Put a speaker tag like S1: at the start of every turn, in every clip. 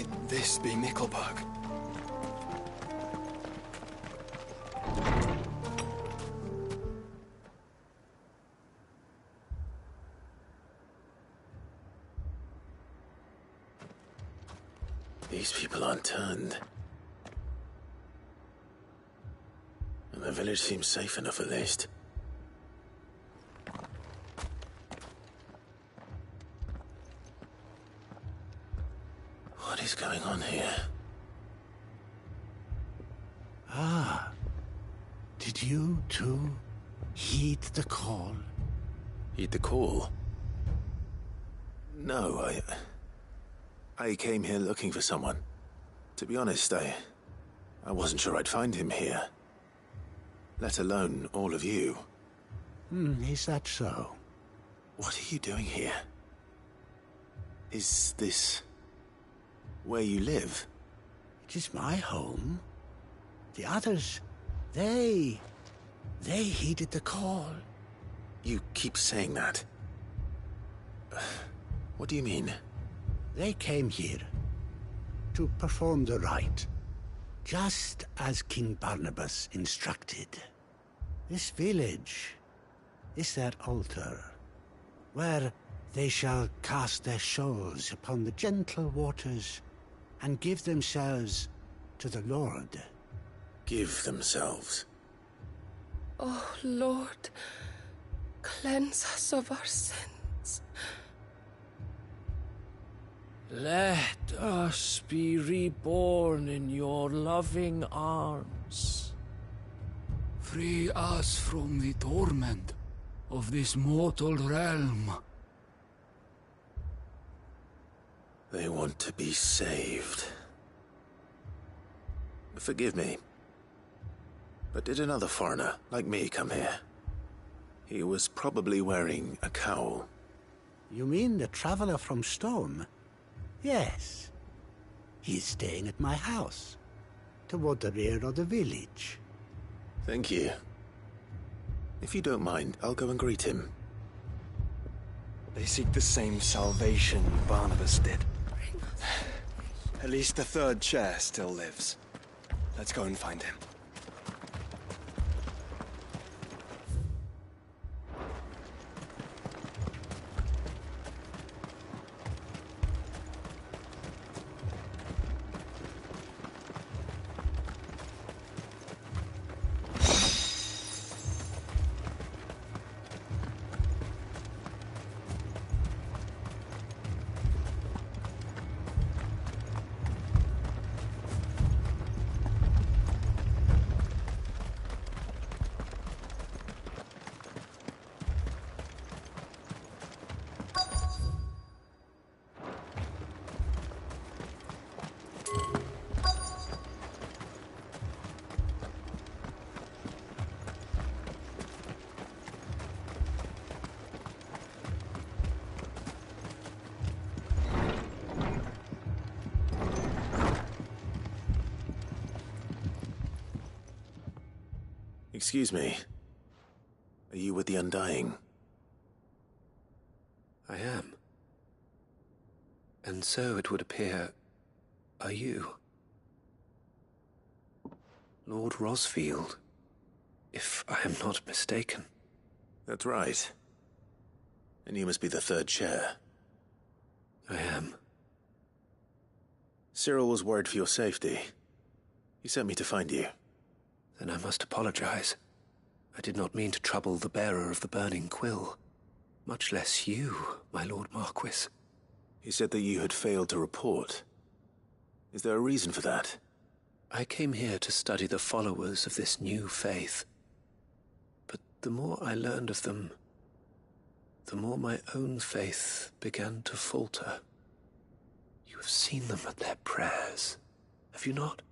S1: Might this be Nickelberg?
S2: These people aren't turned. And the village seems safe enough at least. What is going on here?
S3: Ah. Did you too heed the call?
S2: Heed the call? No, I came here looking for someone. To be honest, I wasn't sure I'd find him here. Let alone all of you.
S3: Is that so?
S2: What are you doing here? Is this where you live?
S3: It is my home. The others, they heeded the call.
S2: You keep saying that. What do you mean?
S3: They came here to perform the rite, just as King Barnabas instructed. This village is their altar, where they shall cast their souls upon the gentle waters and give themselves to the Lord.
S2: Give themselves?
S4: Oh, Lord, cleanse us of our sins.
S5: Let us be reborn in your loving arms.
S6: Free us from the torment of this mortal realm.
S2: They want to be saved. Forgive me, but did another foreigner like me come here? He was probably wearing a cowl.
S3: You mean the traveler from Stone? Yes. He's staying at my house, toward the rear of the village.
S2: Thank you. If you don't mind, I'll go and greet him.
S1: They seek the same salvation Barnabas did. At least the third chair still lives. Let's go and find him.
S2: Excuse me. Are you with the Undying?
S7: I am. And so it would appear, are you? Lord Rosfield, if I am not mistaken.
S2: That's right. And you must be the third chair.
S7: I am.
S2: Cyril was worried for your safety. He sent me to find you.
S7: Then I must apologize. I did not mean to trouble the bearer of the burning quill. Much less you, my Lord Marquis.
S2: He said that you had failed to report. Is there a reason for that?
S7: I came here to study the followers of this new faith. But the more I learned of them, the more my own faith began to falter. You have seen them at their prayers, have you not?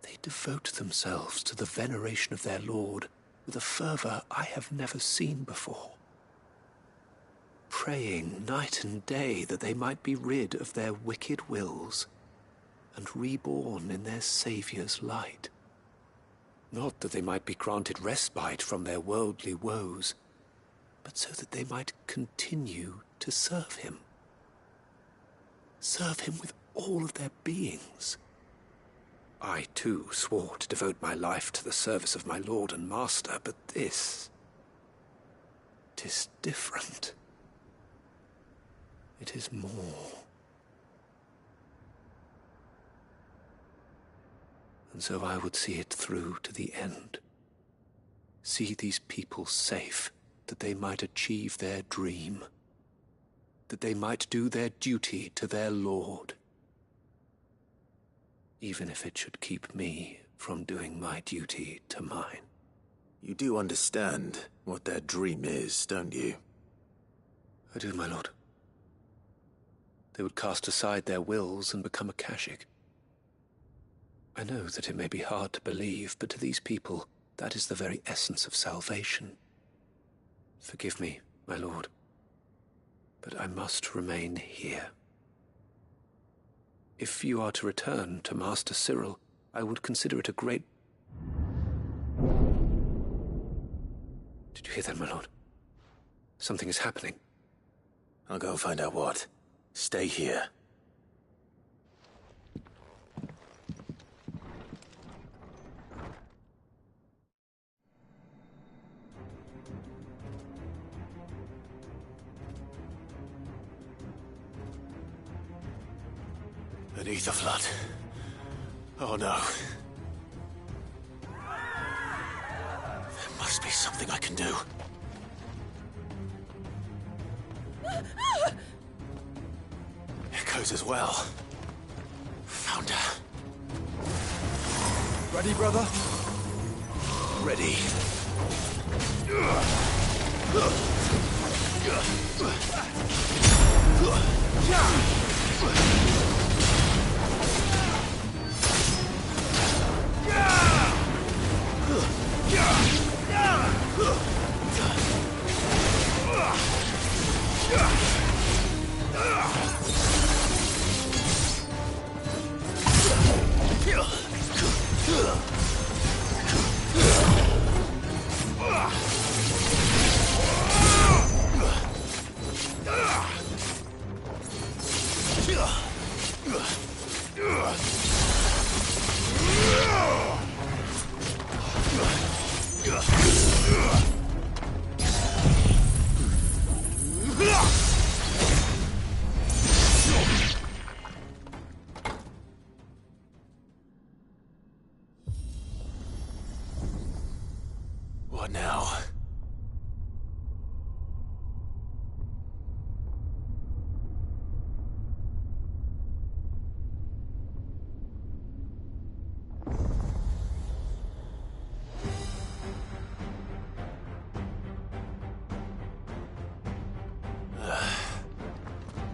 S7: They devote themselves to the veneration of their Lord with a fervor I have never seen before. Praying night and day that they might be rid of their wicked wills and reborn in their Saviour's light. Not that they might be granted respite from their worldly woes, but so that they might continue to serve him. serve him with all of their beings. I, too, swore to devote my life to the service of my lord and master, but this... 'tis different. It is more. And so I would see it through to the end. See these people safe, that they might achieve their dream. That they might do their duty to their lord. Even if it should keep me from doing my duty to mine.
S2: You do understand what their dream is, don't you?
S7: I do, my lord. They would cast aside their wills and become Akashic. I know that it may be hard to believe, but to these people, that is the very essence of salvation. Forgive me, my lord, but I must remain here. If you are to return to Master Cyril, I would consider it a great... Did you hear that, my lord? Something is happening.
S2: I'll go and find out what. Stay here. Beneath the flood. Oh no. There must be something I can do. Echoes as well. Found her.
S1: Ready, brother?
S2: Ready. What now?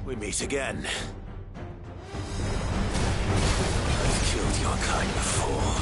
S2: We meet again. I've killed your kind before.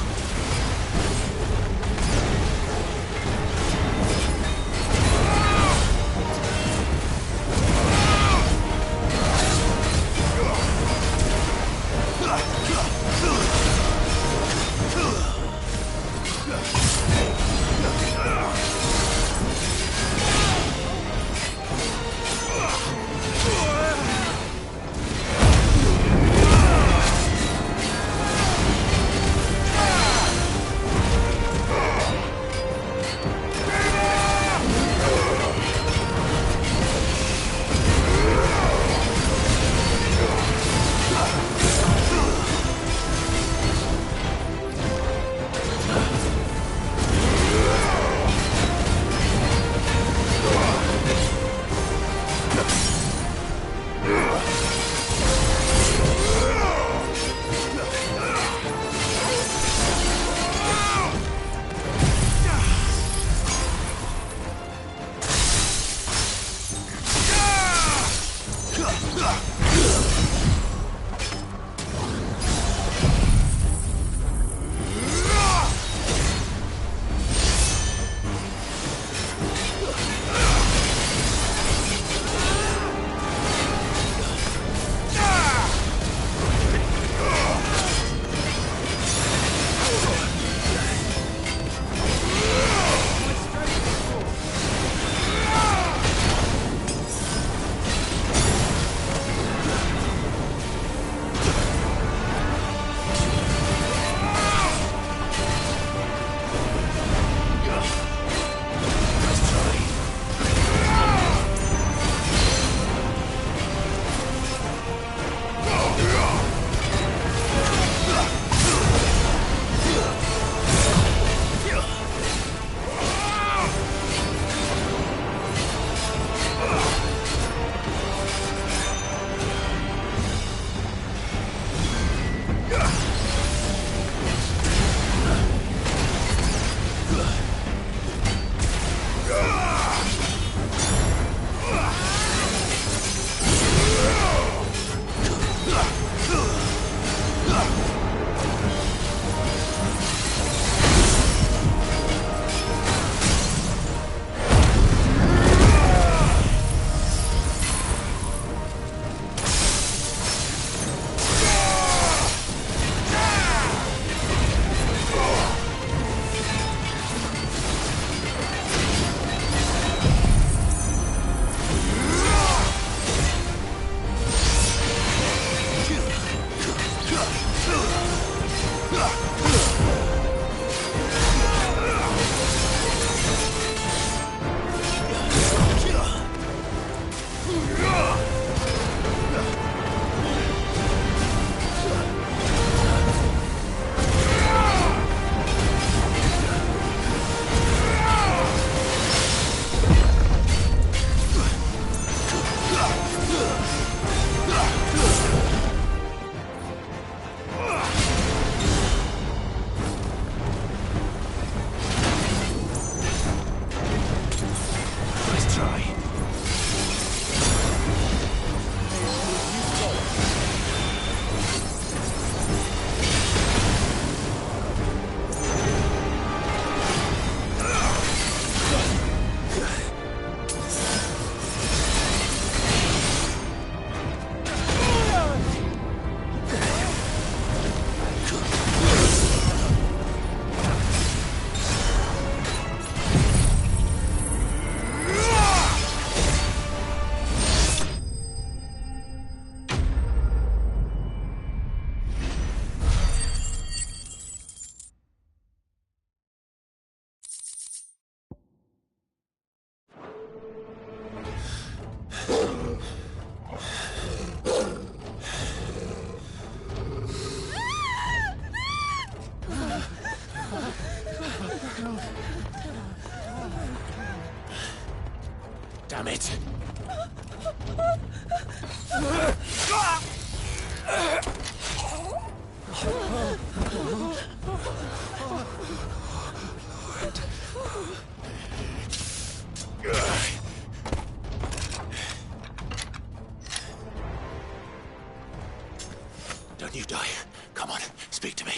S2: Don't you die. Come on, speak to me.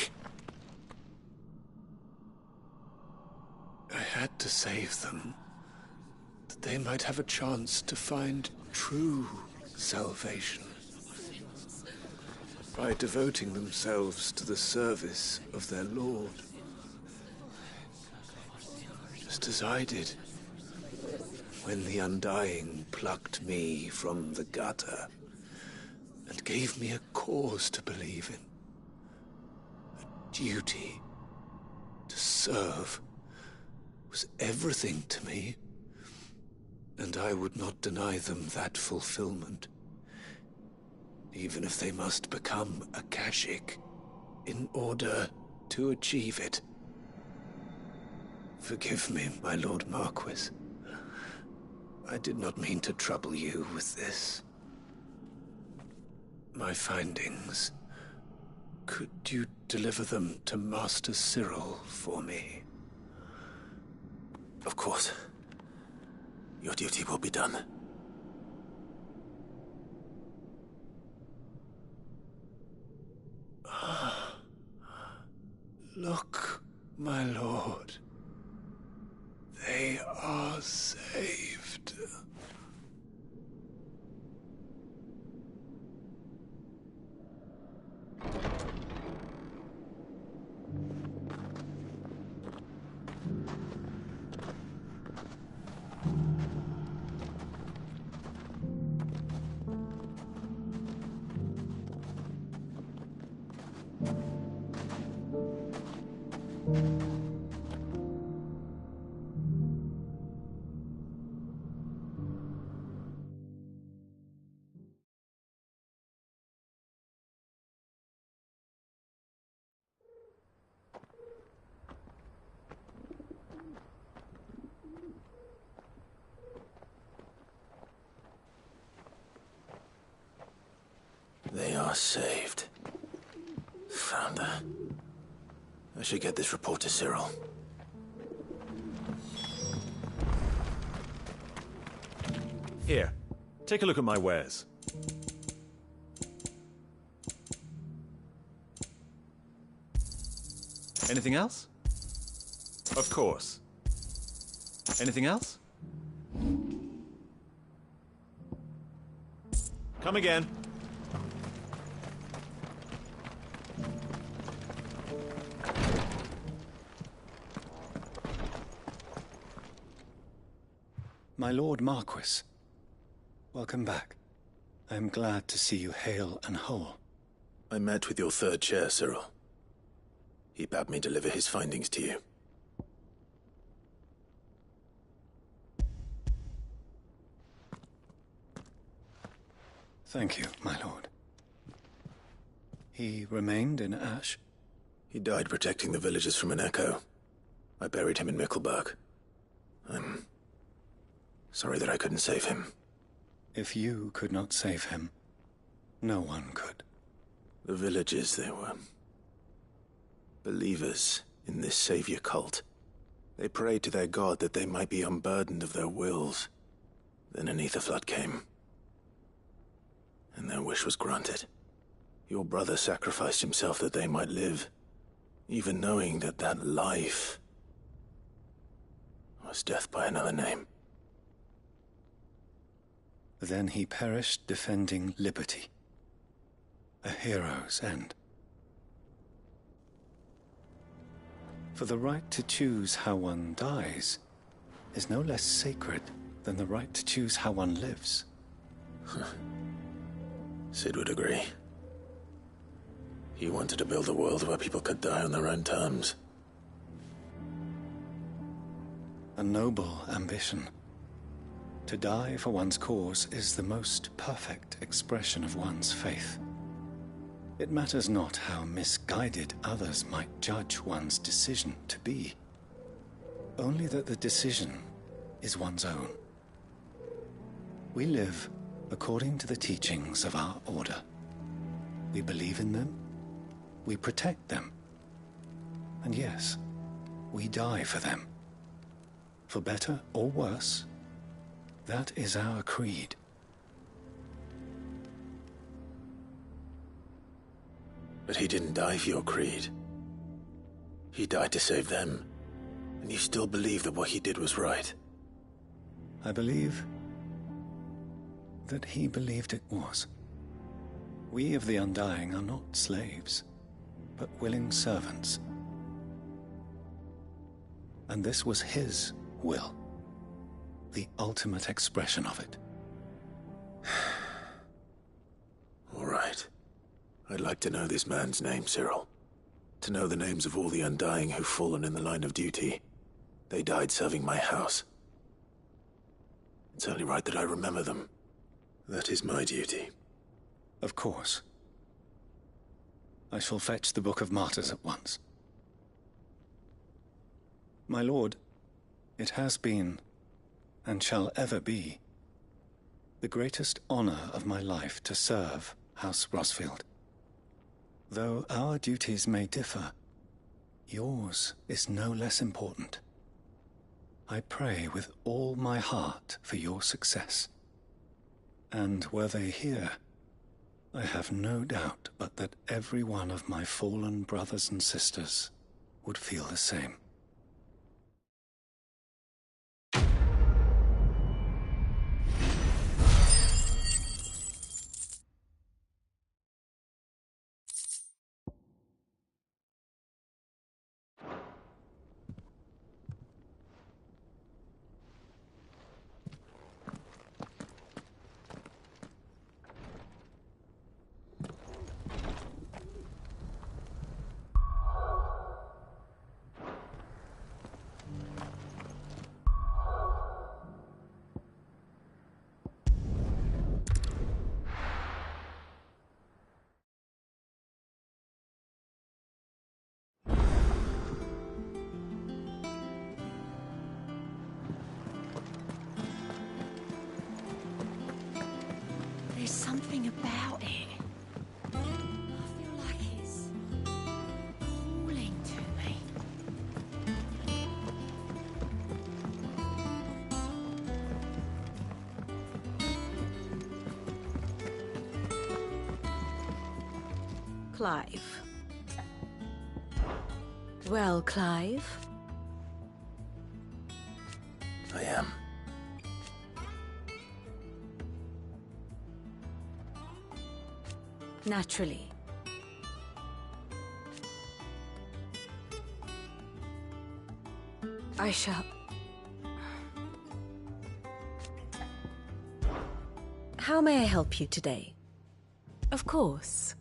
S7: I had to save them, that they might have a chance to find true salvation. By devoting themselves to the service of their Lord. Just as I did, when the Undying plucked me from the gutter and gave me a cause to believe in. A duty to serve was everything to me, and I would not deny them that fulfillment, even if they must become a Kashik in order to achieve it. Forgive me, my Lord Marquis. I did not mean to trouble you with this. My findings. Could you deliver them to Master Cyril for me?
S2: Of course. Your duty will be done.
S7: Look, my lord. They are saved.
S2: They are saved. Founder. I should get this report to Cyril.
S8: Here, take a look at my wares. Anything else? Of course. Anything else? Come again.
S9: My Lord Marquis, welcome back. I am glad to see you hale and whole.
S2: I met with your third chair, Cyril. He bade me deliver his findings to you.
S9: Thank you, my lord. He remained in Ash?
S2: He died protecting the villagers from an echo. I buried him in Mickelberg. I'm sorry that I couldn't save him.
S9: If you could not save him, no one could.
S2: The villagers, they were believers in this savior cult. They prayed to their god that they might be unburdened of their wills. Then an ether flood came, and their wish was granted. Your brother sacrificed himself that they might live, even knowing that that life was death by another name.
S9: Then he perished defending liberty. A hero's end. For the right to choose how one dies is no less sacred than the right to choose how one lives.
S2: Sid would agree. He wanted to build a world where people could die on their own terms.
S9: A noble ambition. To die for one's cause is the most perfect expression of one's faith. It matters not how misguided others might judge one's decision to be. Only that the decision is one's own. We live according to the teachings of our order. We believe in them, we protect them, and yes, we die for them. For better or worse, that is our creed.
S2: But he didn't die for your creed. He died to save them. And you still believe that what he did was right?
S9: I believe that he believed it was. We of the Undying are not slaves, but willing servants. And this was his will, the ultimate expression of it.
S2: All right. I'd like to know this man's name, Cyril. To know the names of all the Undying who've fallen in the line of duty. They died serving my house. It's only right that I remember them. That is my duty.
S9: Of course. I shall fetch the Book of Martyrs at once. My lord, it has been, and shall ever be, the greatest honor of my life to serve House Rosfield. Though our duties may differ, yours is no less important. I pray with all my heart for your success. And were they here, I have no doubt but that every one of my fallen brothers and sisters would feel the same.
S10: There's something about it. I feel like it's calling to me. Clive. Well, Clive?
S2: I am.
S10: Naturally. I shall... How may I help you today? Of course.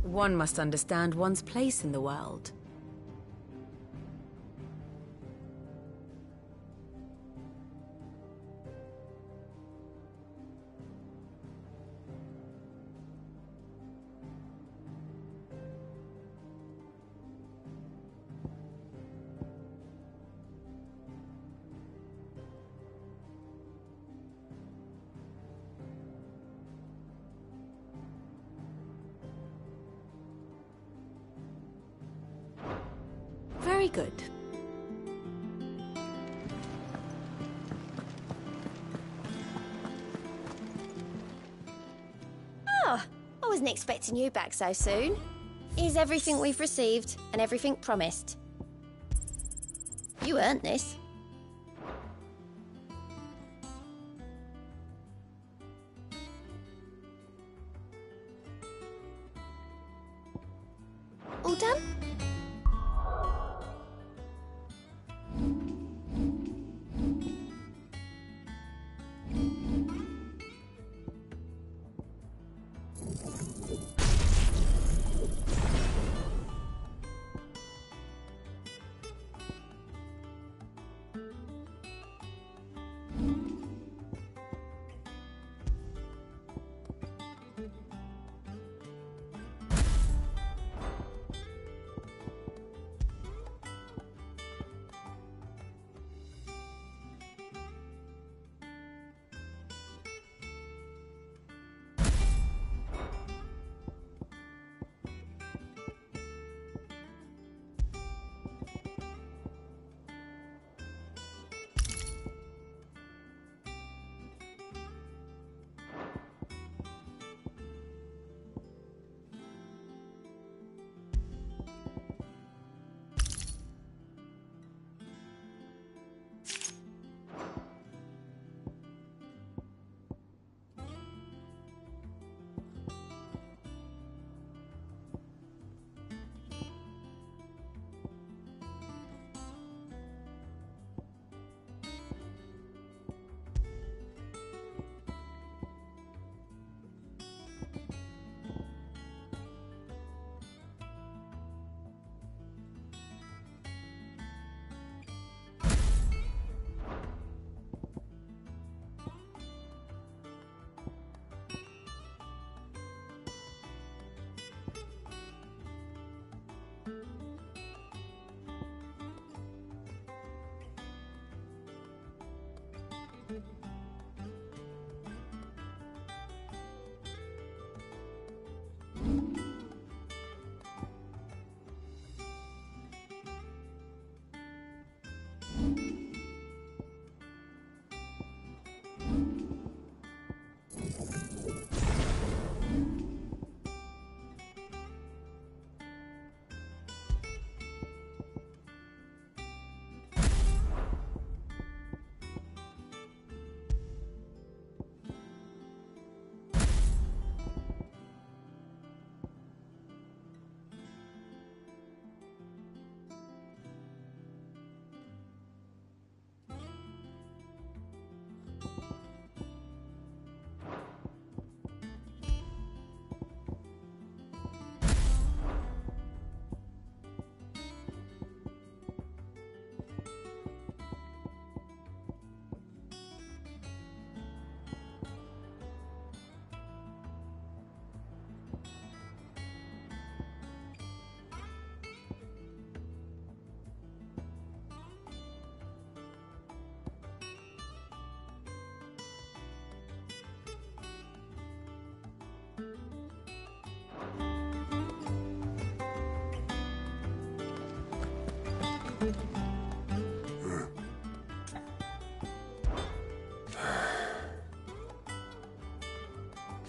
S10: One must understand one's place in the world. Very good.
S11: Oh, I wasn't expecting you back so soon. Here's everything we've received and everything promised. You earned this. All done?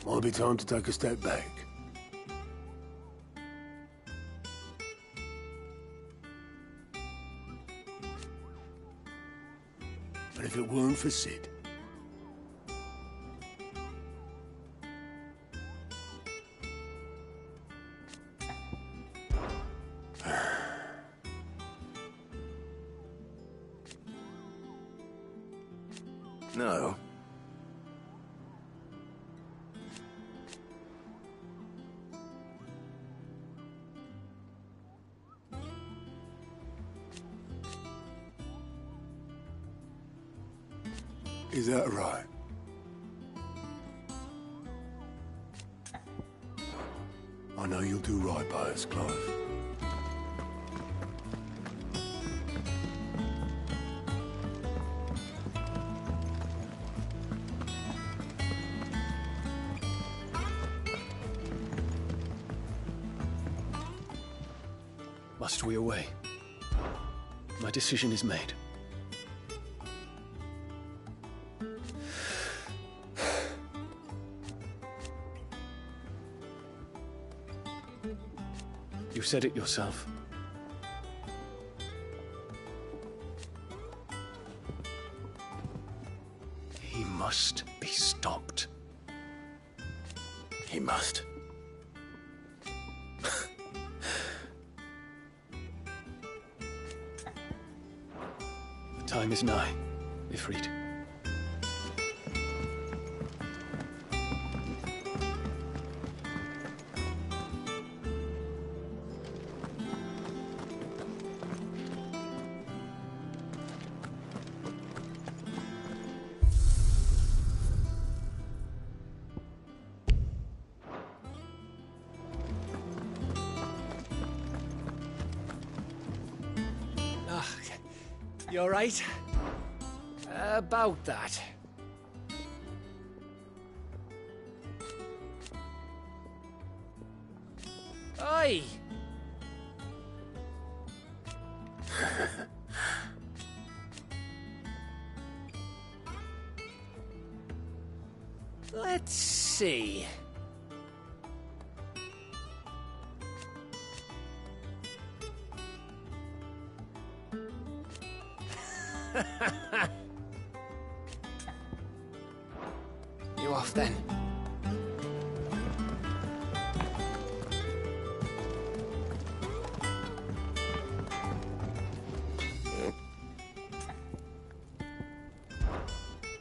S2: Might be time to take a step back. And if it weren't for Sid... No. Is that right? I know you'll do right by us, Clive.
S7: Must we away? My decision is made. You said it yourself. He must be stopped.
S2: He must.
S7: The time is nigh, Ifrit.
S5: You all right? About that. Aye. Let's see. You off then?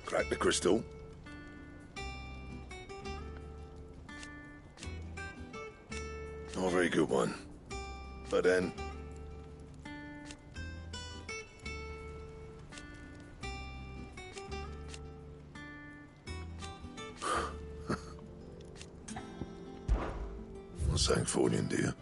S2: Crack the crystal. Not a very good one. But then... Not saying for you, dear.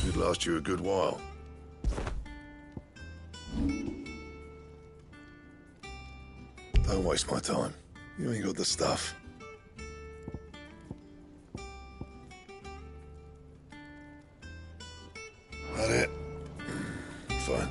S2: It'd last you a good while. Don't waste my time. You ain't got the stuff. That it? Fine.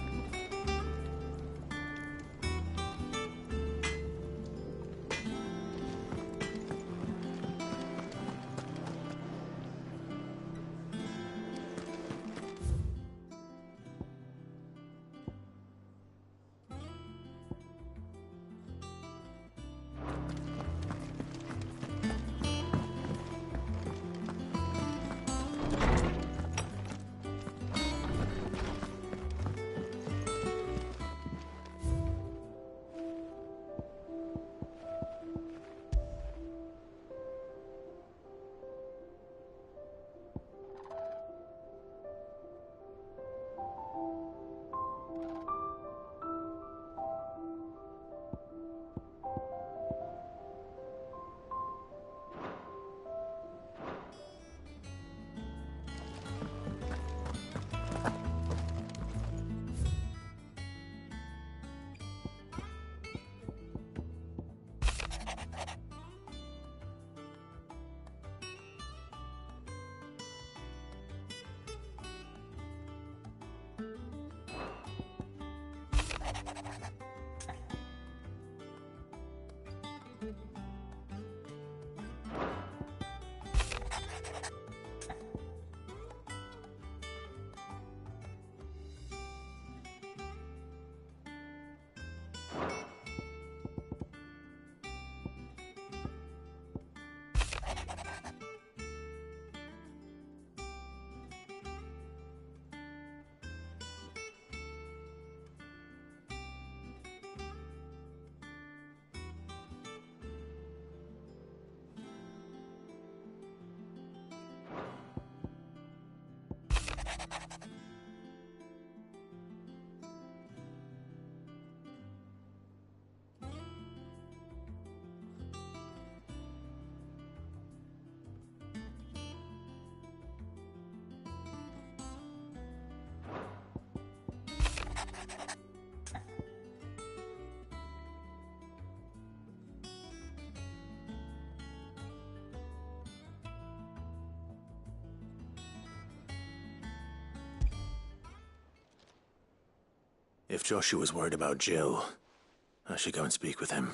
S2: If Joshua's worried about Jill, I should go and speak with him.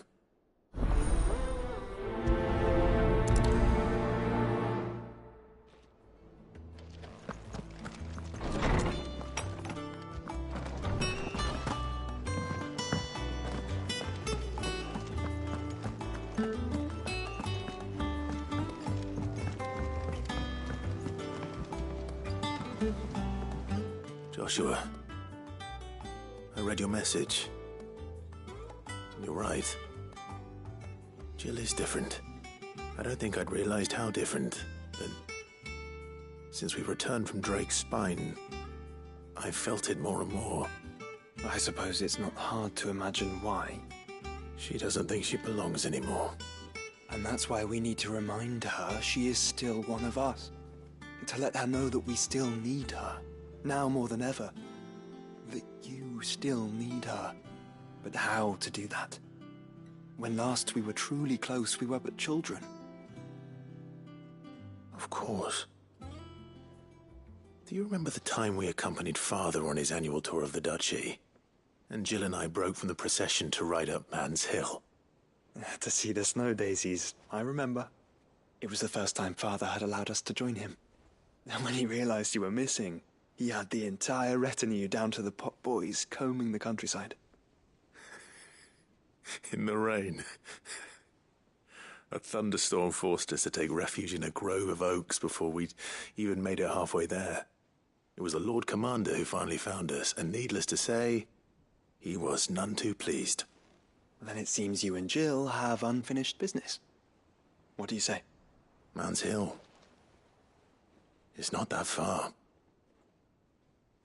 S2: Joshua, I read your message. You're right. Jill is different. I don't think I'd realized how different, but since we returned from Drake's spine, I've felt it more and more.
S1: I suppose it's not hard to imagine why.
S2: She doesn't think she belongs anymore.
S1: And that's why we need to remind her she is still one of us. To let her know that we still need her, now more than ever. That you still need her. But how to do that? When last we were truly close, we were but children.
S2: Of course. Do you remember the time we accompanied Father on his annual tour of the Duchy? And Jill and I broke from the procession to ride up Man's Hill.
S1: To see the snow daisies, I remember. It was the first time Father had allowed us to join him. And when he realized you were missing, he had the entire retinue down to the pot boys combing the countryside.
S2: In the rain. A thunderstorm forced us to take refuge in a grove of oaks before we'd even made it halfway there. It was the Lord Commander who finally found us, and needless to say, he was none too pleased.
S1: Then it seems you and Jill have unfinished business. What do you say?
S2: Man's Hill. It's not that far.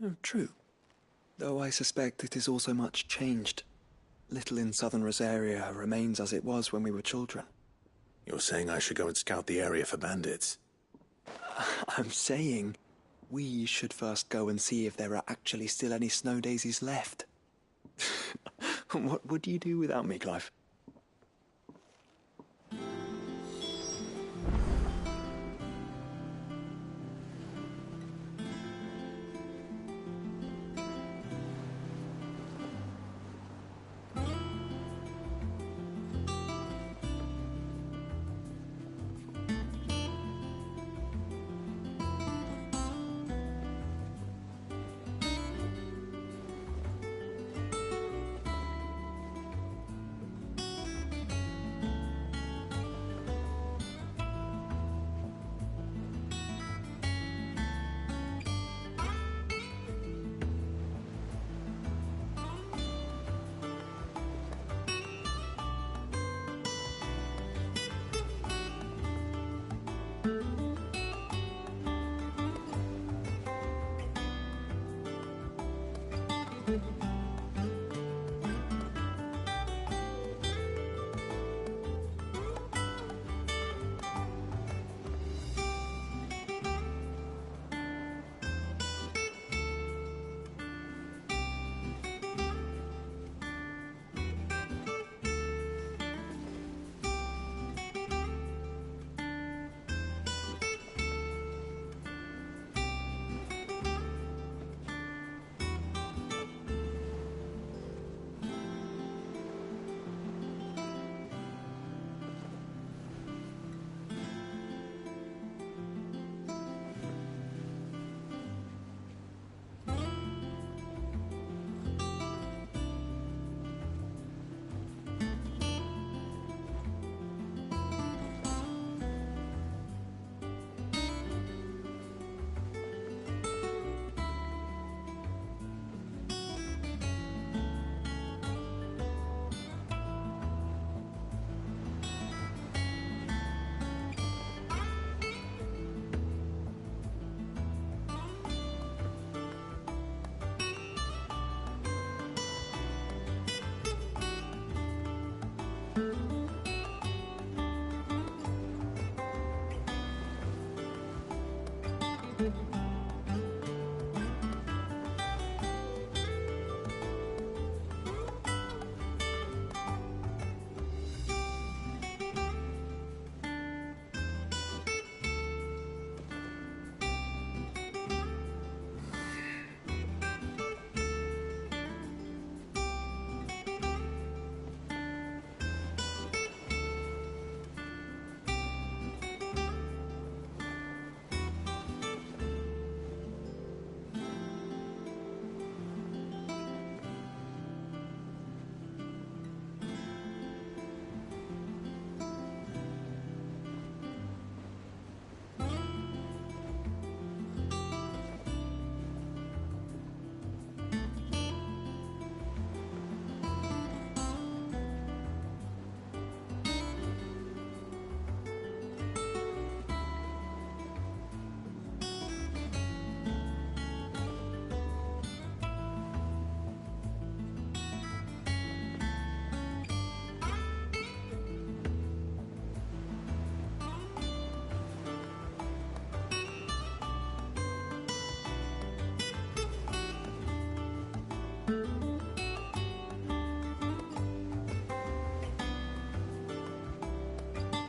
S1: Oh, true. Though I suspect it is also much changed. Little in southern Rosaria remains as it was when we were children.
S2: You're saying I should go and scout the area for bandits?
S1: I'm saying we should first go and see if there are actually still any snow daisies left. What would you do without me, Clive?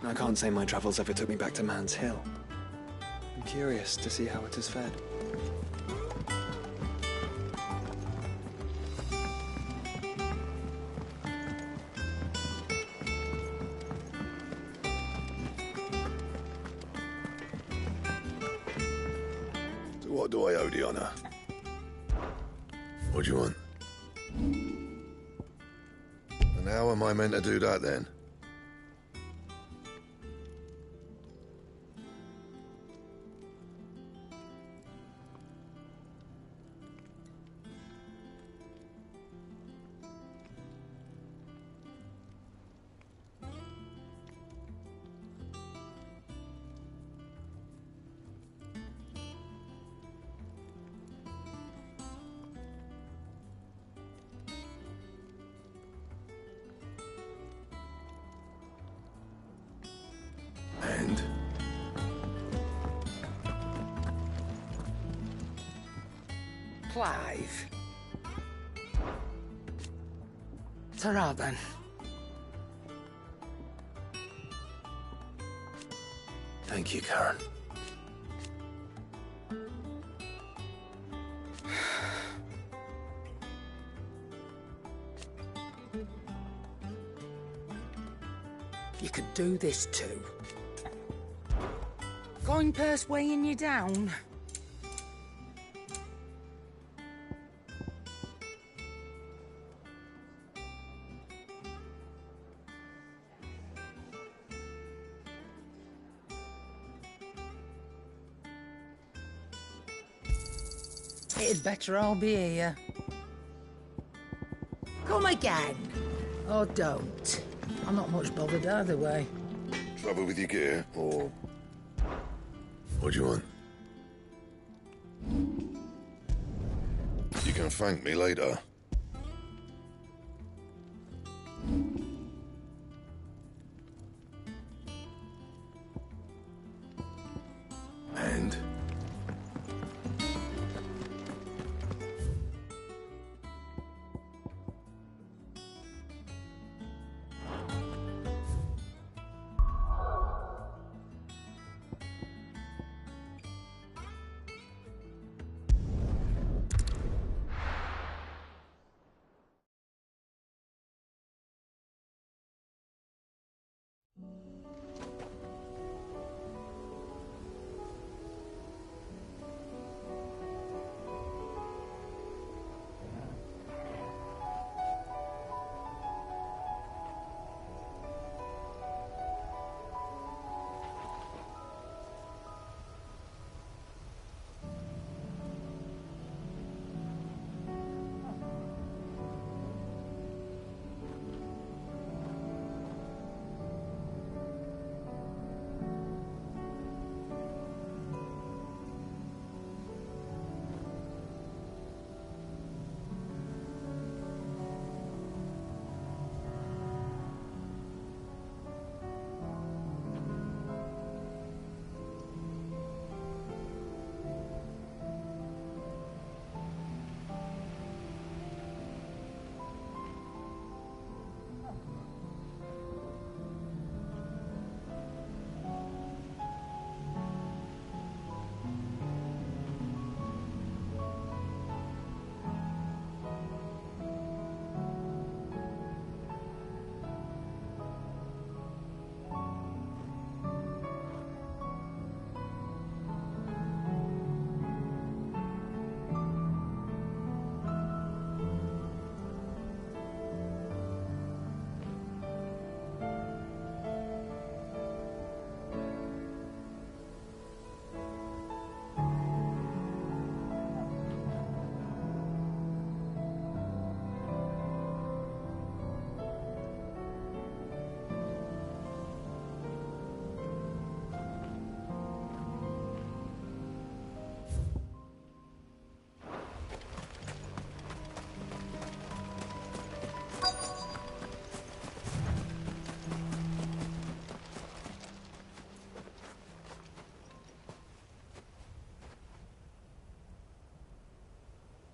S1: I can't say my travels ever took me back to Man's Hill. I'm curious to see how it has fared.
S12: So what do I owe the honor? What do you want? And how am I meant to do that then? And?
S5: Clive. Ta-ra then.
S2: Thank you, Karen.
S5: You could do this too. Coin purse weighing you down. It'd better all be here. Come again. Or don't. I'm not much bothered either way.
S12: Trouble with your gear, or... What do you want? You can thank me later. And?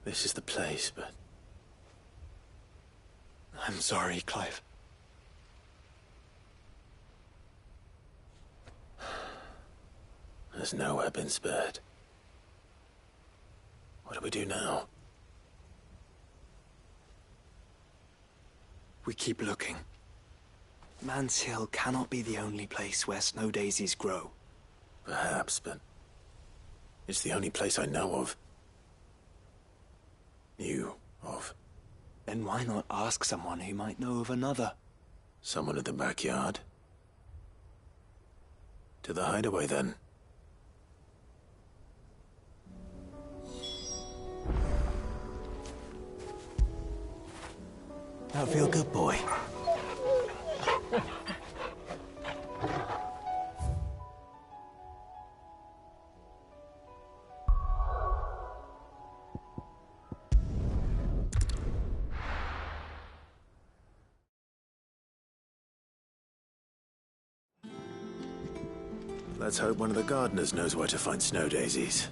S2: This is the place, but...
S1: I'm sorry, Clive.
S2: has nowhere been spared. What do we do now?
S1: We keep looking. Man's Hill cannot be the only place where snow daisies grow.
S2: Perhaps, but it's the only place I know of. Knew of.
S1: Then why not ask someone who might know of another?
S2: Someone in the backyard? To the hideaway, then.
S3: I feel good, boy.
S2: Let's hope one of the gardeners knows where to find snow daisies.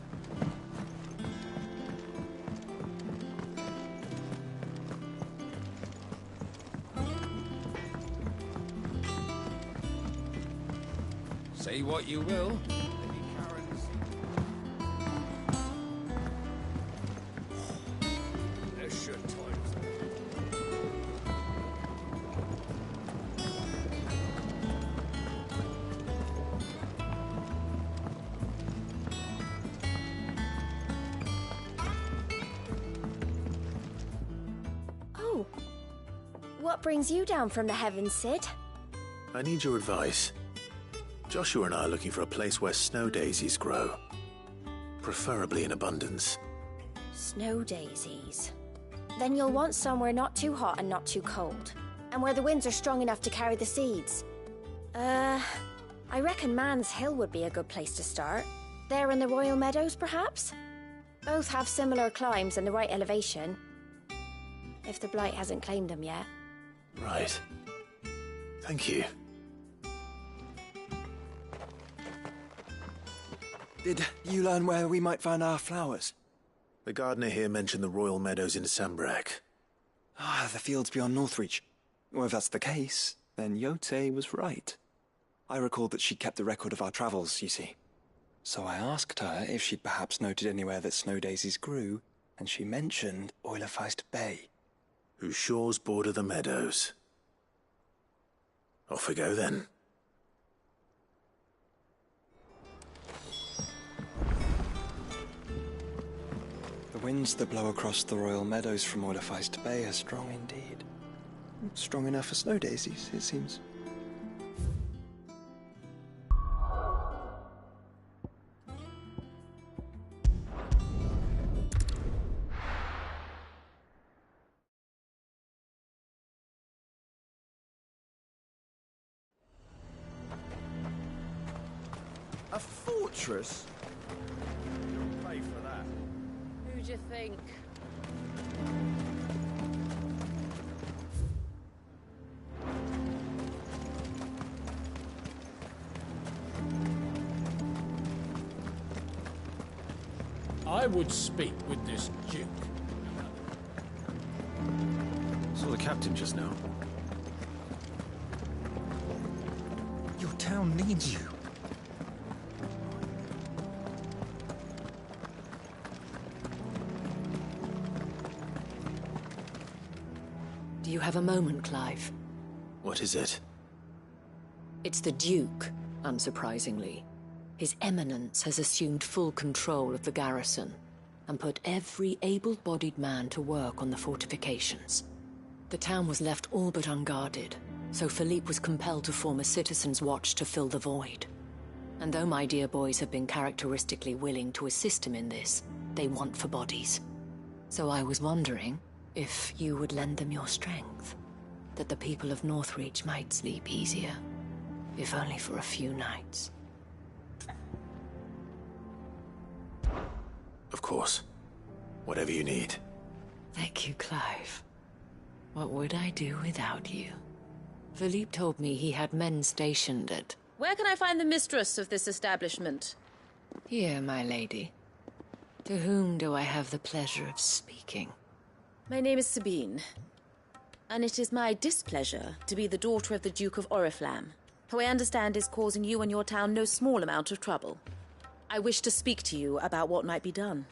S13: Say what you will. There's your times.
S11: Oh. What brings you down from the heavens, Sid?
S2: I need your advice. Joshua and I are looking for a place where snow daisies grow. Preferably in abundance.
S11: Snow daisies. Then you'll want somewhere not too hot and not too cold. And where the winds are strong enough to carry the seeds. I reckon Man's Hill would be a good place to start. There in the Royal Meadows, perhaps? Both have similar climbs and the right elevation. If the Blight hasn't claimed them yet.
S2: Right. Thank you.
S1: Did you learn where we might find our flowers?
S2: The gardener here mentioned the Royal Meadows in Sambrak.
S1: Ah, the fields beyond Northreach. Well, if that's the case, then Yote was right. I recalled that she kept the record of our travels, you see. So I asked her if she'd perhaps noted anywhere that snow daisies grew, and she mentioned Oilefeist Bay.
S2: Whose shores border the meadows. Off we go, then.
S1: The winds that blow across the Royal Meadows from Oilefeist Bay are strong indeed. Strong enough for snow daisies, it seems.
S13: A fortress? You'll pay for that.
S5: Who'd you think?
S6: I would speak with this Duke.
S8: Saw the captain just now.
S13: Your town needs you.
S14: Do you have a moment, Clive?
S2: What is it?
S14: It's the Duke, unsurprisingly. His Eminence has assumed full control of the garrison and put every able-bodied man to work on the fortifications. The town was left all but unguarded, so Philippe was compelled to form a citizens' watch to fill the void. And though my dear boys have been characteristically willing to assist him in this, they want for bodies. So I was wondering if you would lend them your strength, that the people of Northreach might sleep easier, if only for a few nights.
S2: Of course. Whatever you need.
S14: Thank you, Clive. What would I do without you? Philippe told me he had men stationed at...
S5: Where can I find the mistress of this establishment?
S14: Here, my lady. To whom do I have the pleasure of speaking?
S5: My name is Sabine, and it is my displeasure to be the daughter of the Duke of Oriflamme, who I understand is causing you and your town no small amount of trouble. I wish to speak to you about what might be done.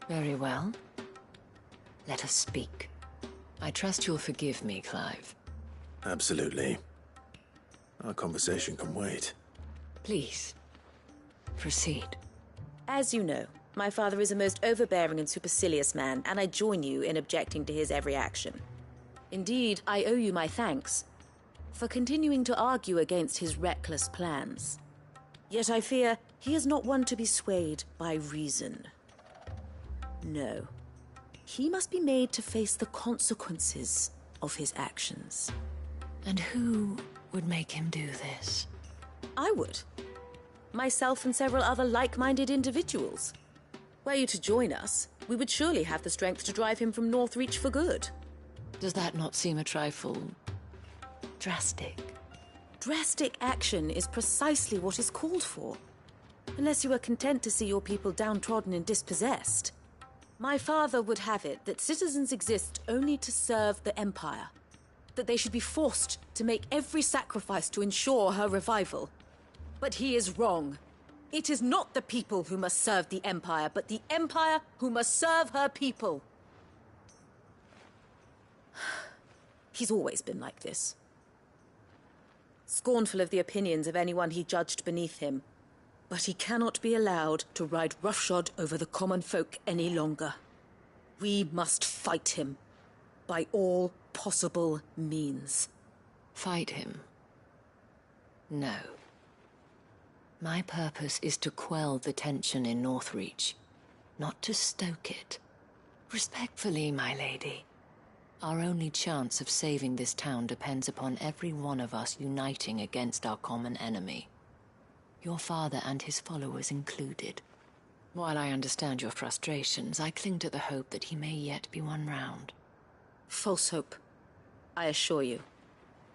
S14: Very well. Let us speak. I trust you'll forgive me, Clive.
S2: Absolutely. Our conversation can wait.
S14: Please, proceed.
S5: As you know, my father is a most overbearing and supercilious man, and I join you in objecting to his every action. Indeed, I owe you my thanks for continuing to argue against his reckless plans. Yet I fear he is not one to be swayed by reason. No. He must be made to face the consequences of his actions.
S14: And who would make him do this?
S5: I would. Myself and several other like-minded individuals. Were you to join us, we would surely have the strength to drive him from Northreach for good.
S14: Does that not seem a trifle drastic?
S5: Drastic action is precisely what is called for. Unless you are content to see your people downtrodden and dispossessed. My father would have it that citizens exist only to serve the Empire. That they should be forced to make every sacrifice to ensure her revival. But he is wrong. It is not the people who must serve the Empire, but the Empire who must serve her people. He's always been like this. Scornful of the opinions of anyone he judged beneath him. But he cannot be allowed to ride roughshod over the common folk any longer. We must fight him by all possible means.
S14: Fight him? No. My purpose is to quell the tension in Northreach, not to stoke it. Respectfully, my lady. Our only chance of saving this town depends upon every one of us uniting against our common enemy. Your father and his followers included. While I understand your frustrations, I cling to the hope that he may yet be won round.
S5: False hope, I assure you.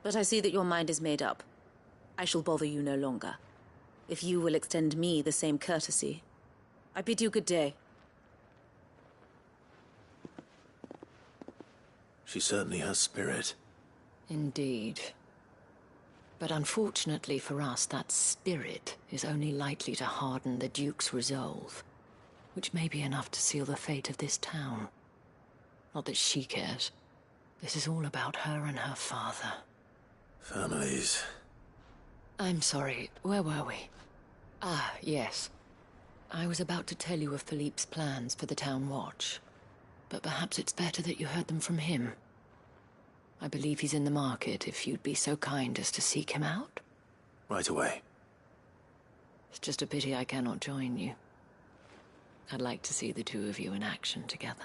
S5: But I see that your mind is made up. I shall bother you no longer. If you will extend me the same courtesy, I bid you good day.
S2: She certainly has spirit.
S14: Indeed. But unfortunately for us, that spirit is only likely to harden the Duke's resolve, which may be enough to seal the fate of this town. Not that she cares. This is all about her and her father.
S2: Families.
S14: I'm sorry, where were we? Ah, yes. I was about to tell you of Philippe's plans for the town watch, but perhaps it's better that you heard them from him. I believe he's in the market, if you'd be so kind as to seek him out.
S2: Right away.
S14: It's just a pity I cannot join you. I'd like to see the two of you in action together.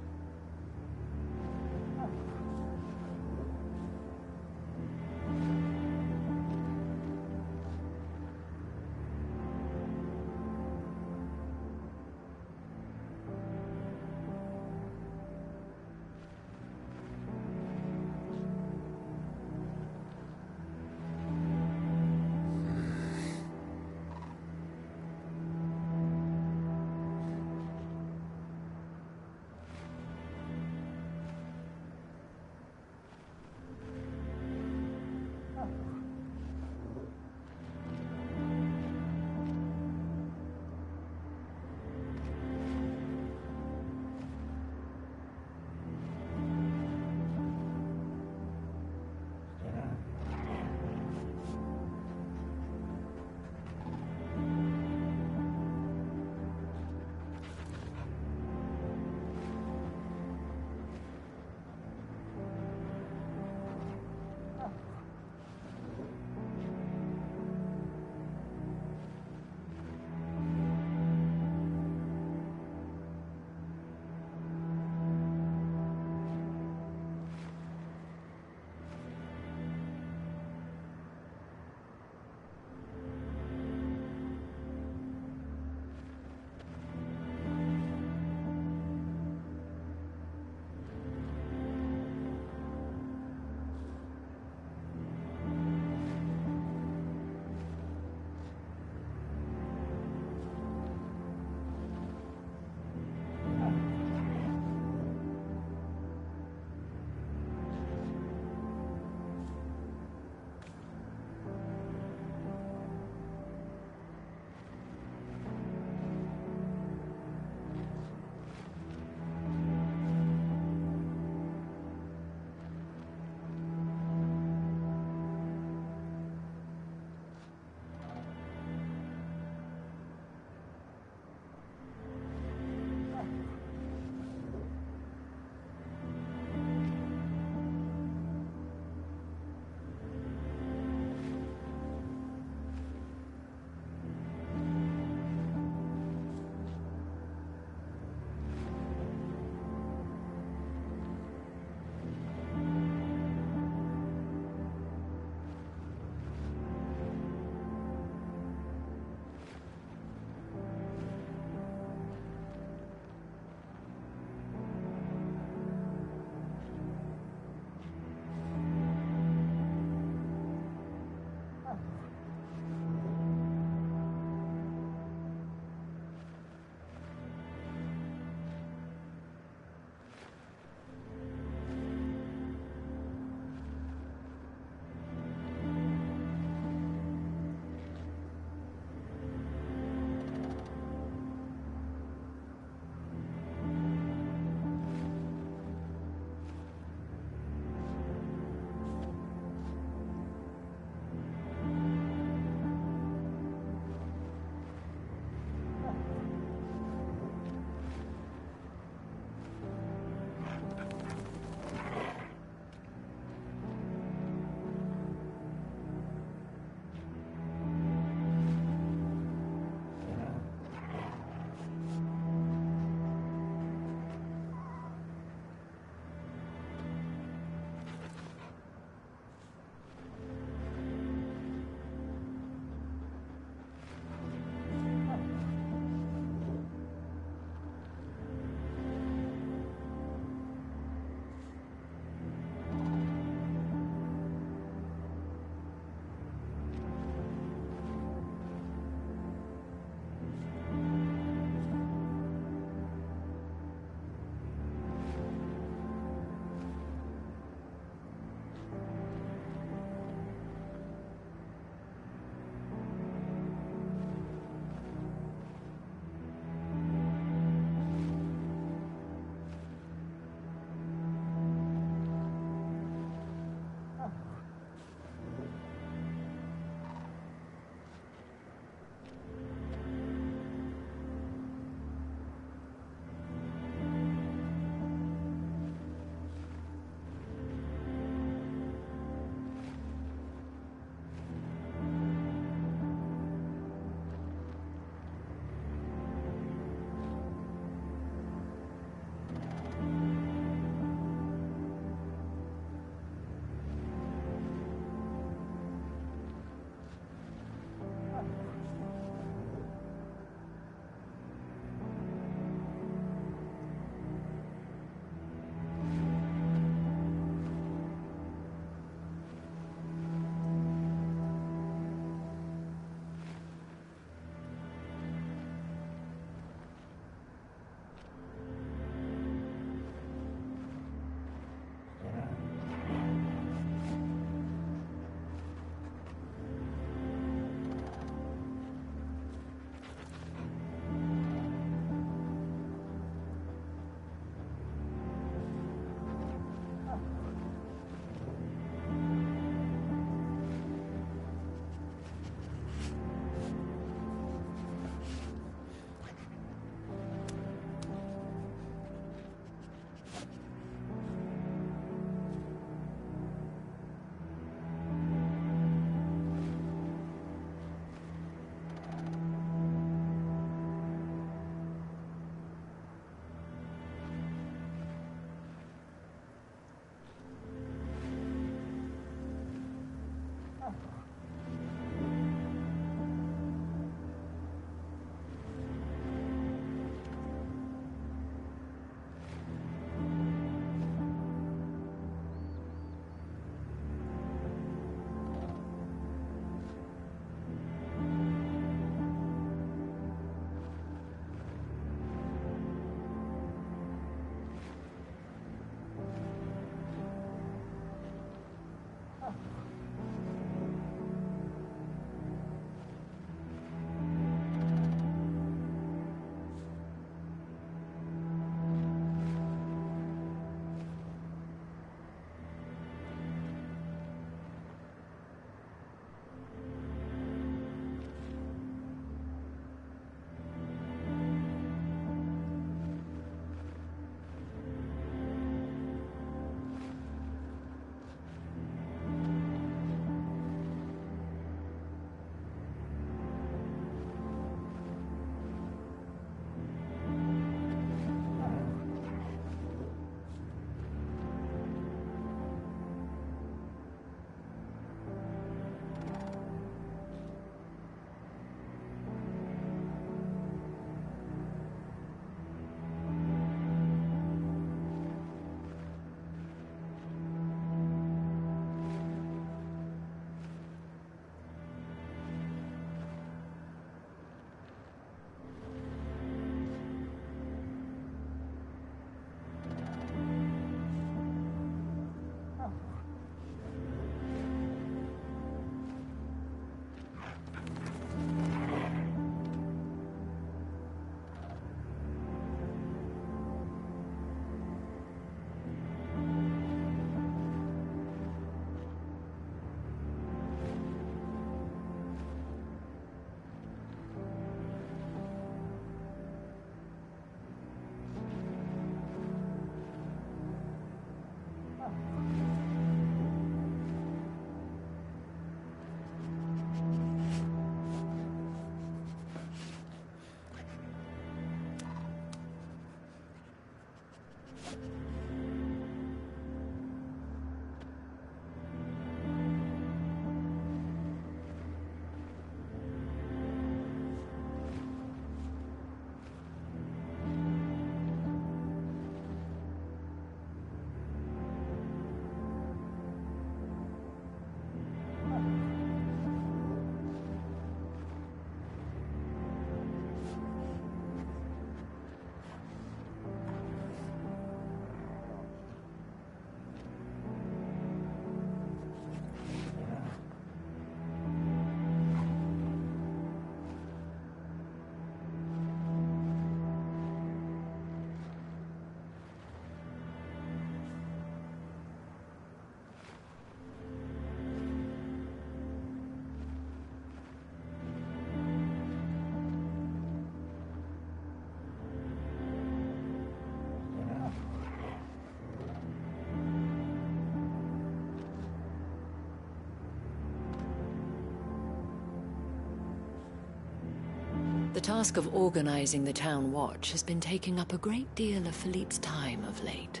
S14: The task of organizing the town watch has been taking up a great deal of Philippe's time of late.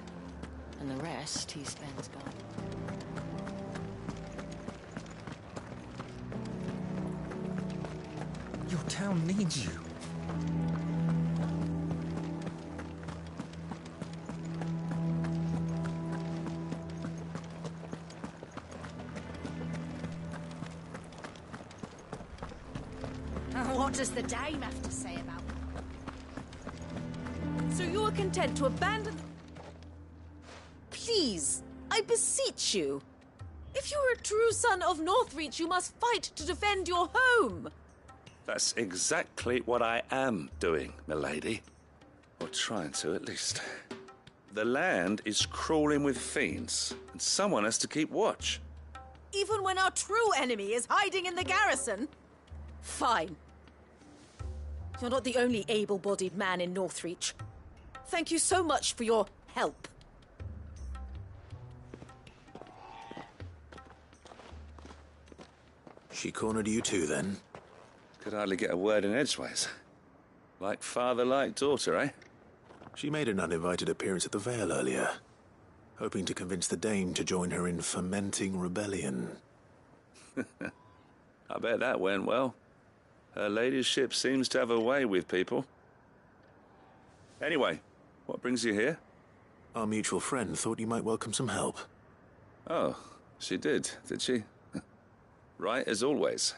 S14: And the rest he spends guarding.
S13: Your town needs you.
S5: What does the dame have to say about it? So you are content to abandon... Please, I beseech you. If you are a true son of Northreach, you must fight to defend your home.
S15: That's exactly what I am doing, milady. Or trying to, at least. The land is crawling with fiends, and someone has to keep watch.
S5: Even when our true enemy is hiding in the garrison? Fine. You're not the only able-bodied man in Northreach. Thank you so much for your help.
S2: She cornered you too, then?
S15: Could hardly get a word in edgeways. Like father, like daughter, eh?
S2: She made an uninvited appearance at the Vale earlier, hoping to convince the Dame to join her in fomenting rebellion.
S15: I bet that went well. Her ladyship seems to have a way with people. Anyway, what brings you here?
S2: Our mutual friend thought you might welcome some help.
S15: Oh, she did she? Right as always.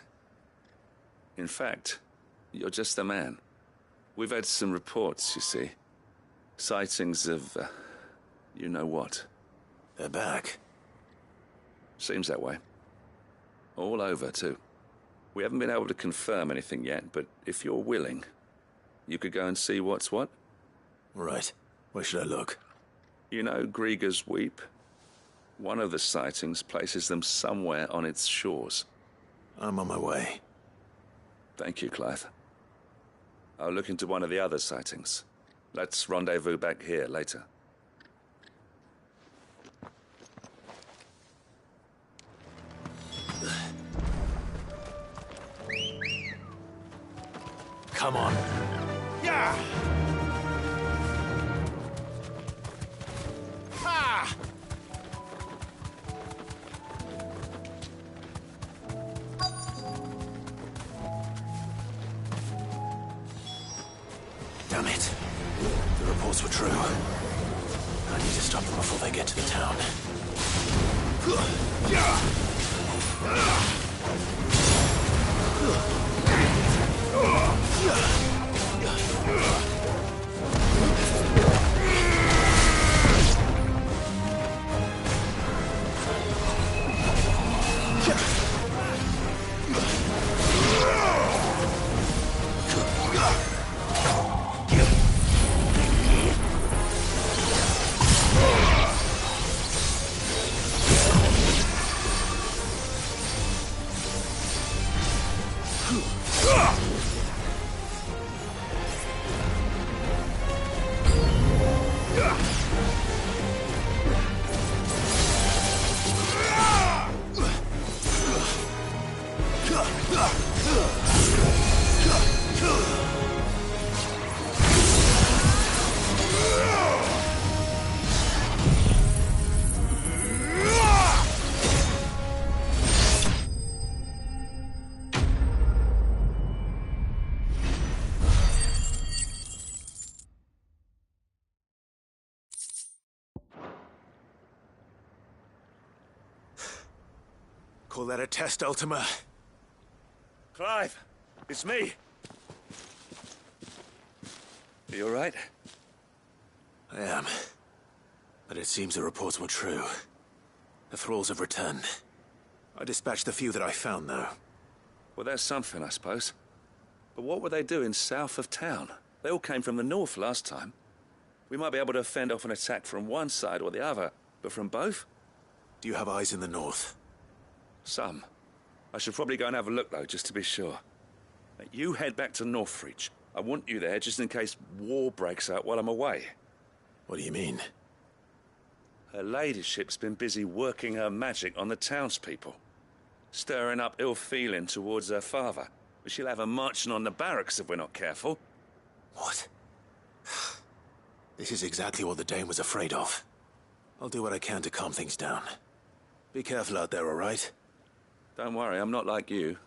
S15: In fact, you're just the man. We've had some reports, you see. Sightings of, you know what.
S2: They're back.
S15: Seems that way. All over, too. We haven't been able to confirm anything yet, but if you're willing, you could go and see what's what.
S2: Right. Where should I look?
S15: You know Grieger's Weep? One of the sightings places them somewhere on its shores.
S2: I'm on my way.
S15: Thank you, Clive. I'll look into one of the other sightings. Let's rendezvous back here later.
S2: Come on.
S13: Yeah! Ha!
S2: Damn it. The reports were true. I need to stop them before they get to the town. Call that a test, Ultima?
S15: Clive, it's me. Are you all right?
S2: I am. But it seems the reports were true. The thralls have returned. I dispatched the few that I found, though.
S15: Well, that's something, I suppose. But what were they doing south of town? They all came from the north last time. We might be able to fend off an attack from one side or the other, but from both?
S2: Do you have eyes in the north?
S15: Some. I should probably go and have a look, though, just to be sure. You head back to Northreach. I want you there just in case war breaks out while I'm away.
S2: What do you mean?
S15: Her ladyship's been busy working her magic on the townspeople, stirring up ill feeling towards her father. But she'll have her marching on the barracks if we're not careful.
S2: What? This is exactly what the Dane was afraid of. I'll do what I can to calm things down. Be careful out there, all right?
S15: Don't worry, I'm not like you.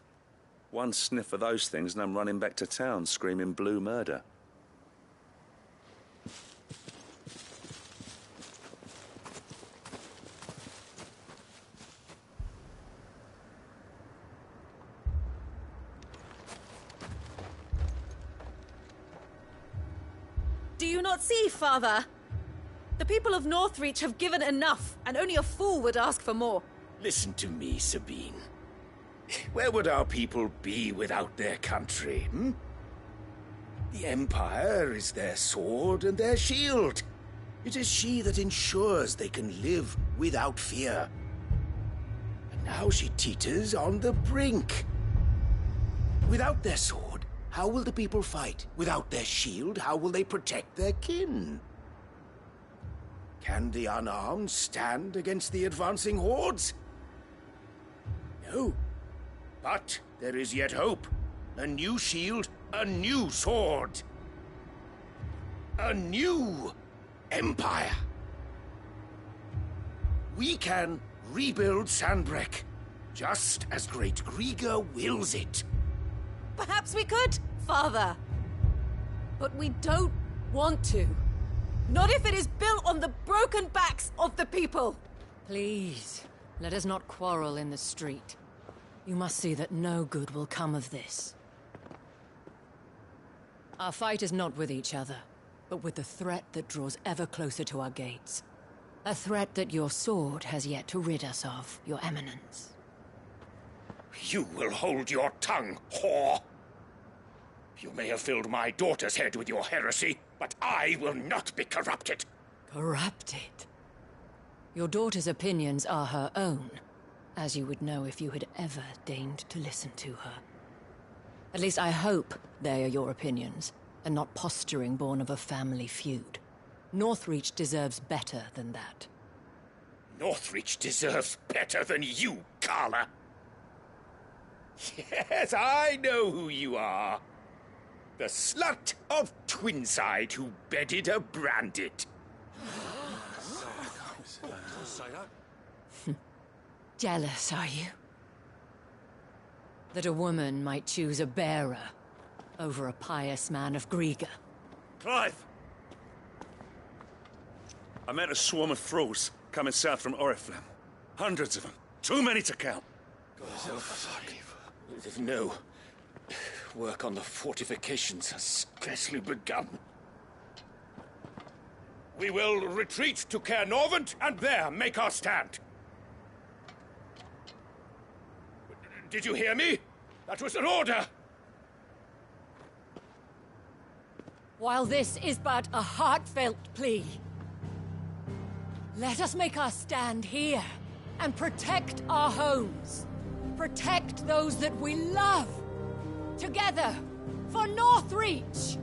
S15: One sniff of those things and I'm running back to town screaming blue murder.
S5: Do you not see, Father? The people of Northreach have given enough, and only a fool would ask for more.
S16: Listen to me, Sabine. Where would our people be without their country, hmm? The Empire is their sword and their shield. It is she that ensures they can live without fear. And now she teeters on the brink. Without their sword, how will the people fight? Without their shield, how will they protect their kin? Can the unarmed stand against the advancing hordes? No. But there is yet hope. A new shield, a new sword. A new empire. We can rebuild Sandbreck, just as Great Grieger wills it.
S5: Perhaps we could, Father. But we don't want to. Not if it is built on the broken backs of the people.
S14: Please, let us not quarrel in the street. You must see that no good will come of this. Our fight is not with each other, but with the threat that draws ever closer to our gates. A threat that your sword has yet to rid us of, Your Eminence.
S16: You will hold your tongue, whore! You may have filled my daughter's head with your heresy, but I will not be corrupted.
S14: Corrupted? Your daughter's opinions are her own, as you would know if you had ever deigned to listen to her. At least I hope they are your opinions, and not posturing born of a family feud. Northreach deserves better than that.
S16: Northreach deserves better than you, Carla. Yes, I know who you are. The slut of Twinside who bedded a Brandit.
S14: Jealous, are you? That a woman might choose a bearer over a pious man of Grieger.
S15: Clive! I met a swarm of thralls coming south from Oriflamme. Hundreds of them. Too many to count.
S16: No. Work on the fortifications has scarcely begun. We will retreat to Caer Norvent and there make our stand. Did you hear me? That was an order!
S14: While this is but a heartfelt plea, let us make our stand here and protect our homes. Protect those that we love. Together, for Northreach!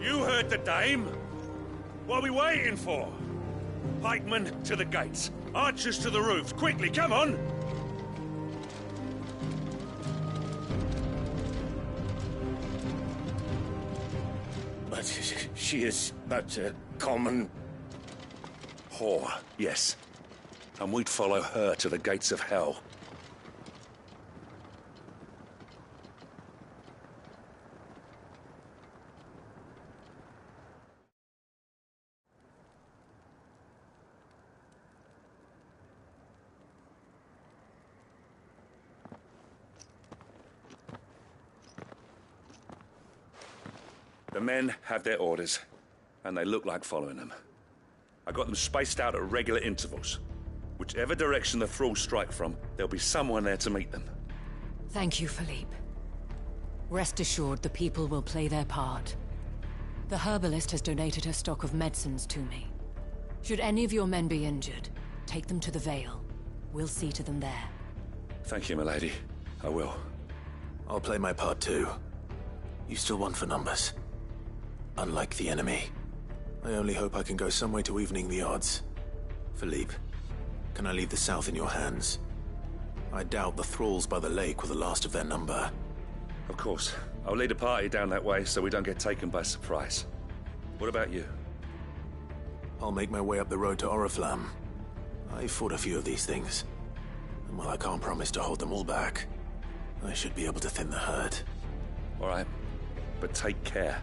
S15: You heard the dame. What are we waiting for? Pikemen to the gates. Archers to the roofs. Quickly, come on!
S16: But she is but a common...
S15: whore, yes. And we'd follow her to the gates of hell. The men have their orders, and they look like following them. I got them spaced out at regular intervals. Whichever direction the thralls strike from, there'll be someone there to meet them.
S14: Thank you, Philippe. Rest assured the people will play their part. The herbalist has donated her stock of medicines to me. Should any of your men be injured, take them to the Vale. We'll see to them there.
S15: Thank you, milady. I will.
S2: I'll play my part too. You still want for numbers. Unlike the enemy. I only hope I can go some way to evening the odds. Philippe, can I leave the south in your hands? I doubt the thralls by the lake were the last of their number.
S15: Of course. I'll lead a party down that way so we don't get taken by surprise. What about you?
S2: I'll make my way up the road to Oriflamme. I fought a few of these things. And while I can't promise to hold them all back, I should be able to thin the herd.
S15: All right. But take care.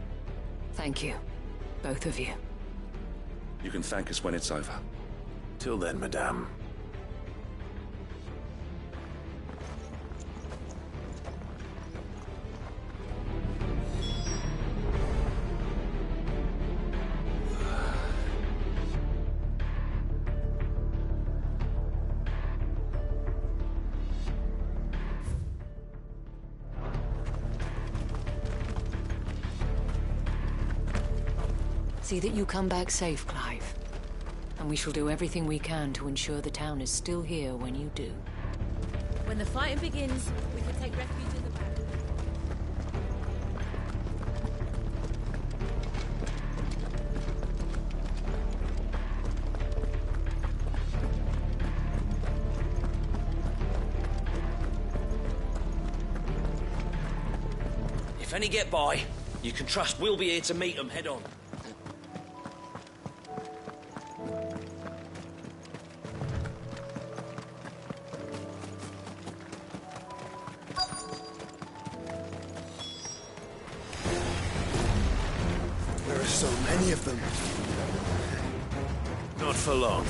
S14: Thank you. Both of you.
S15: You can thank us when it's over.
S2: Till then, madame.
S14: See that you come back safe, Clive. And we shall do everything we can to ensure the town is still here when you do.
S5: When the fighting begins, we can take refuge in the back.
S17: If any get by, you can trust we'll be here to meet them head on.
S1: There are so many of them.
S2: Not for long.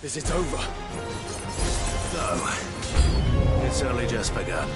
S1: Is it over?
S2: No. It's only just begun.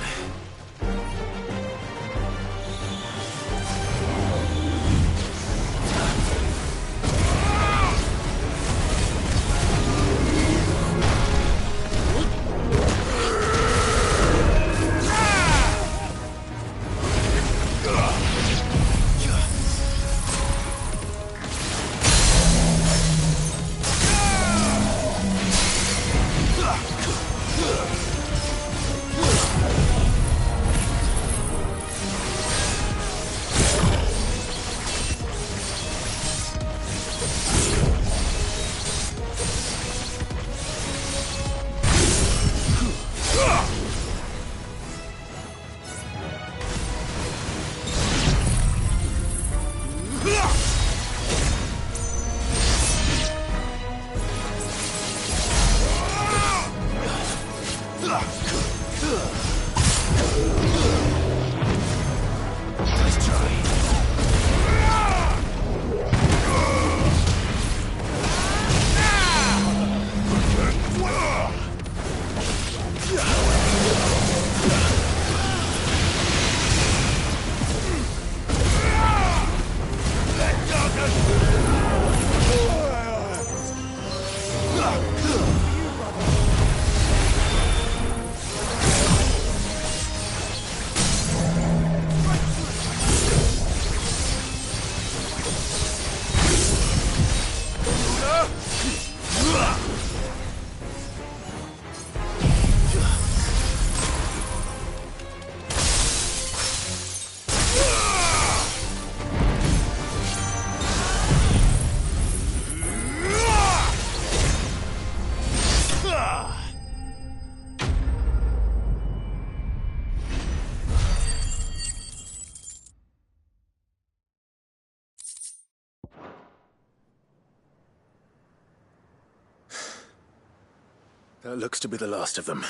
S2: That looks to be the last of them.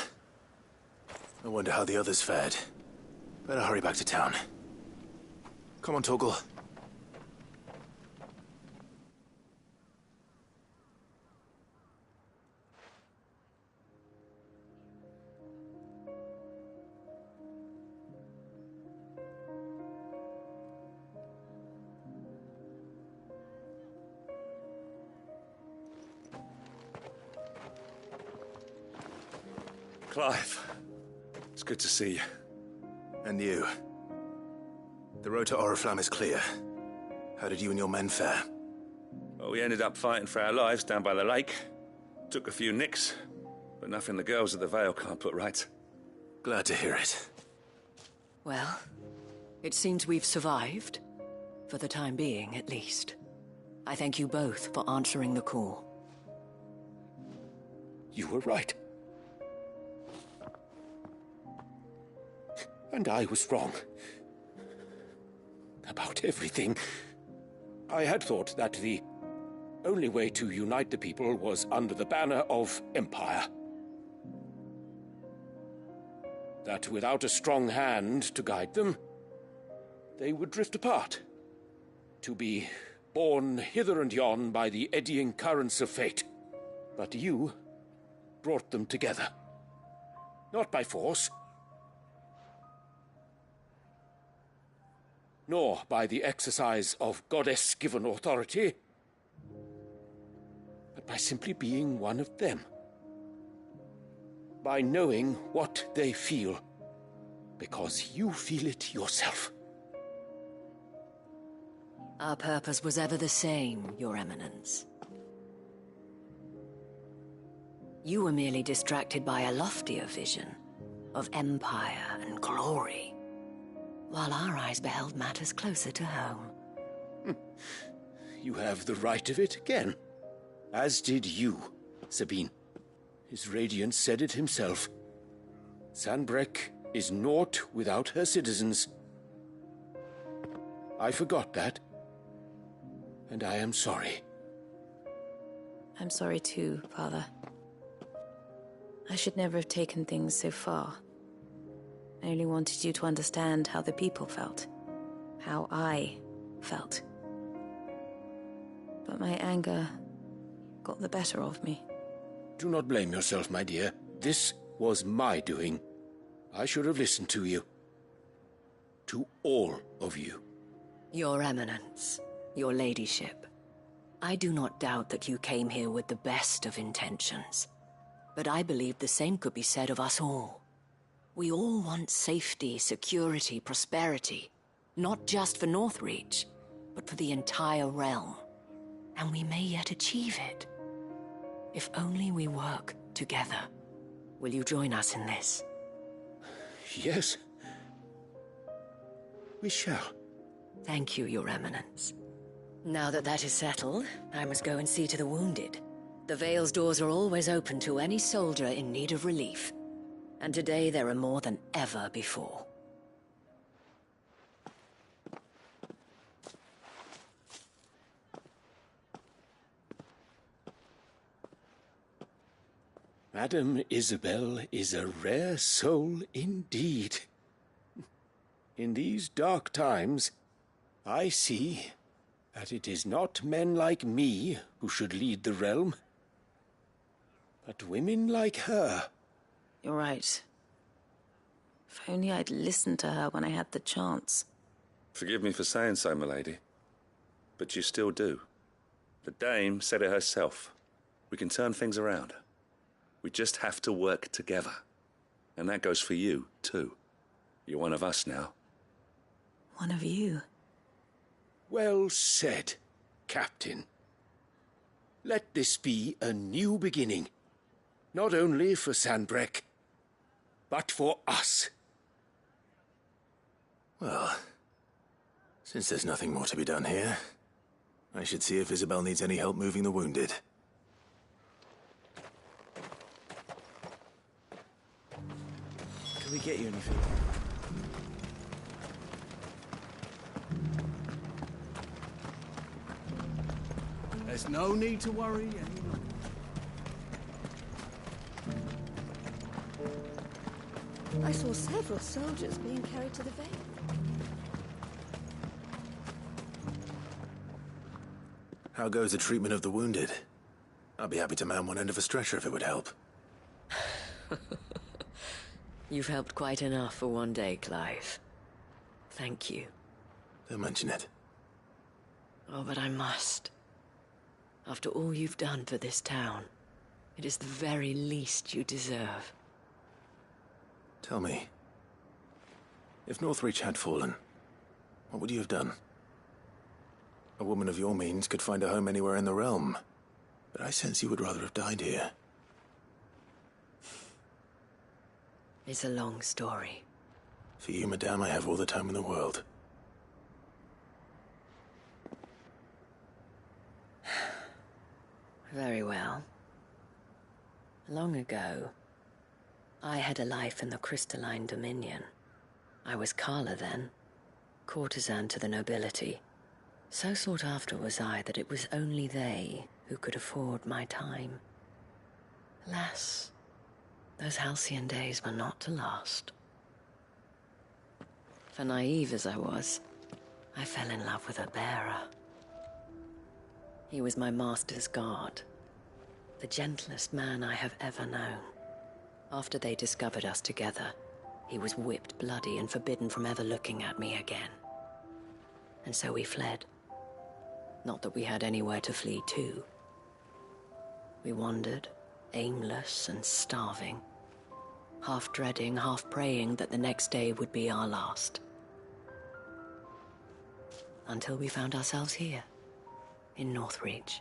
S2: I wonder how the others fared. Better hurry back to town. Come on, Torgal.
S15: Clive, it's good to see you.
S2: And you. The road to Oriflamme is clear. How did you and your men fare?
S15: Well, we ended up fighting for our lives down by the lake. Took a few nicks, but nothing the girls of the Vale can't put right.
S2: Glad to hear it.
S14: Well, it seems we've survived. For the time being, at least. I thank you both for answering the call.
S16: You were right. And I was wrong. About everything. I had thought that the only way to unite the people was under the banner of Empire. That without a strong hand to guide them, they would drift apart. To be borne hither and yon by the eddying currents of fate. But you brought them together. Not by force, nor by the exercise of goddess-given authority, but by simply being one of them. By knowing what they feel, because you feel it yourself.
S14: Our purpose was ever the same, Your Eminence. You were merely distracted by a loftier vision of empire and glory, while our eyes beheld matters closer to home.
S16: You have the right of it again. As did you, Sabine. His radiance said it himself. Sanbreque is naught without her citizens. I forgot that, and I am sorry.
S5: I'm sorry too, Father. I should never have taken things so far. I only wanted you to understand how the people felt. How I felt. But my anger got the better of me.
S16: Do not blame yourself, my dear. This was my doing. I should have listened to you. To all of you.
S14: Your Eminence, your ladyship, I do not doubt that you came here with the best of intentions. But I believe the same could be said of us all. We all want safety, security, prosperity. Not just for Northreach, but for the entire realm. And we may yet achieve it. If only we work together. Will you join us in this?
S16: Yes. We shall.
S14: Thank you, Your Eminence. Now that that is settled, I must go and see to the wounded. The Vale's doors are always open to any soldier in need of relief. And today there are more than ever before.
S16: Madame Isabel is a rare soul indeed. In these dark times, I see that it is not men like me who should lead the realm, but women like her.
S5: You're right. If only I'd listened to her when I had the chance.
S15: Forgive me for saying so, milady, but you still do. The Dame said it herself. We can turn things around. We just have to work together. And that goes for you, too. You're one of us now.
S5: One of you?
S16: Well said, Captain. Let this be a new beginning. Not only for Sanbreque, but for us.
S2: Well, since there's nothing more to be done here, I should see if Isabel needs any help moving the wounded.
S18: Can we get you anything?
S3: There's no need to worry any longer.
S11: I saw several soldiers being carried to the Vale.
S2: How goes the treatment of the wounded? I'd be happy to man one end of a stretcher if it would help.
S14: You've helped quite enough for one day, Clive. Thank you.
S2: Don't mention it.
S14: Oh, but I must. After all you've done for this town, it is the very least you deserve.
S2: Tell me, if Northreach had fallen, what would you have done? A woman of your means could find a home anywhere in the realm, but I sense you would rather have died here.
S14: It's a long story.
S2: For you, madame, I have all the time in the world.
S14: Very well. Long ago, I had a life in the Crystalline Dominion. I was Carla then, courtesan to the nobility. So sought after was I that it was only they who could afford my time. Alas, those halcyon days were not to last. For naive as I was, I fell in love with a bearer. He was my master's guard, the gentlest man I have ever known. After they discovered us together, he was whipped bloody and forbidden from ever looking at me again. And so we fled. Not that we had anywhere to flee to. We wandered, aimless and starving, half dreading, half praying that the next day would be our last. Until we found ourselves here, in Northreach.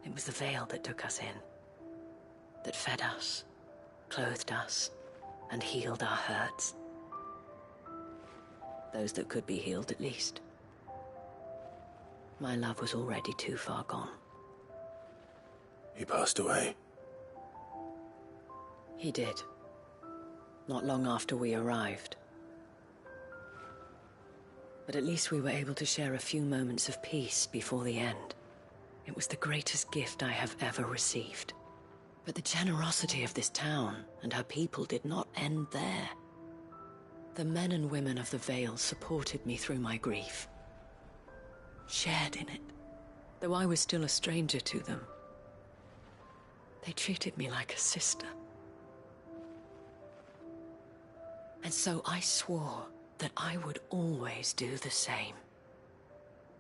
S14: It was the Vale that took us in, that fed us, clothed us, and healed our hurts. Those that could be healed, at least. My love was already too far gone.
S2: He passed away.
S14: He did. Not long after we arrived. But at least we were able to share a few moments of peace before the end. It was the greatest gift I have ever received. But the generosity of this town and her people did not end there. The men and women of the Vale supported me through my grief. Shared in it, though I was still a stranger to them. They treated me like a sister. And so I swore that I would always do the same.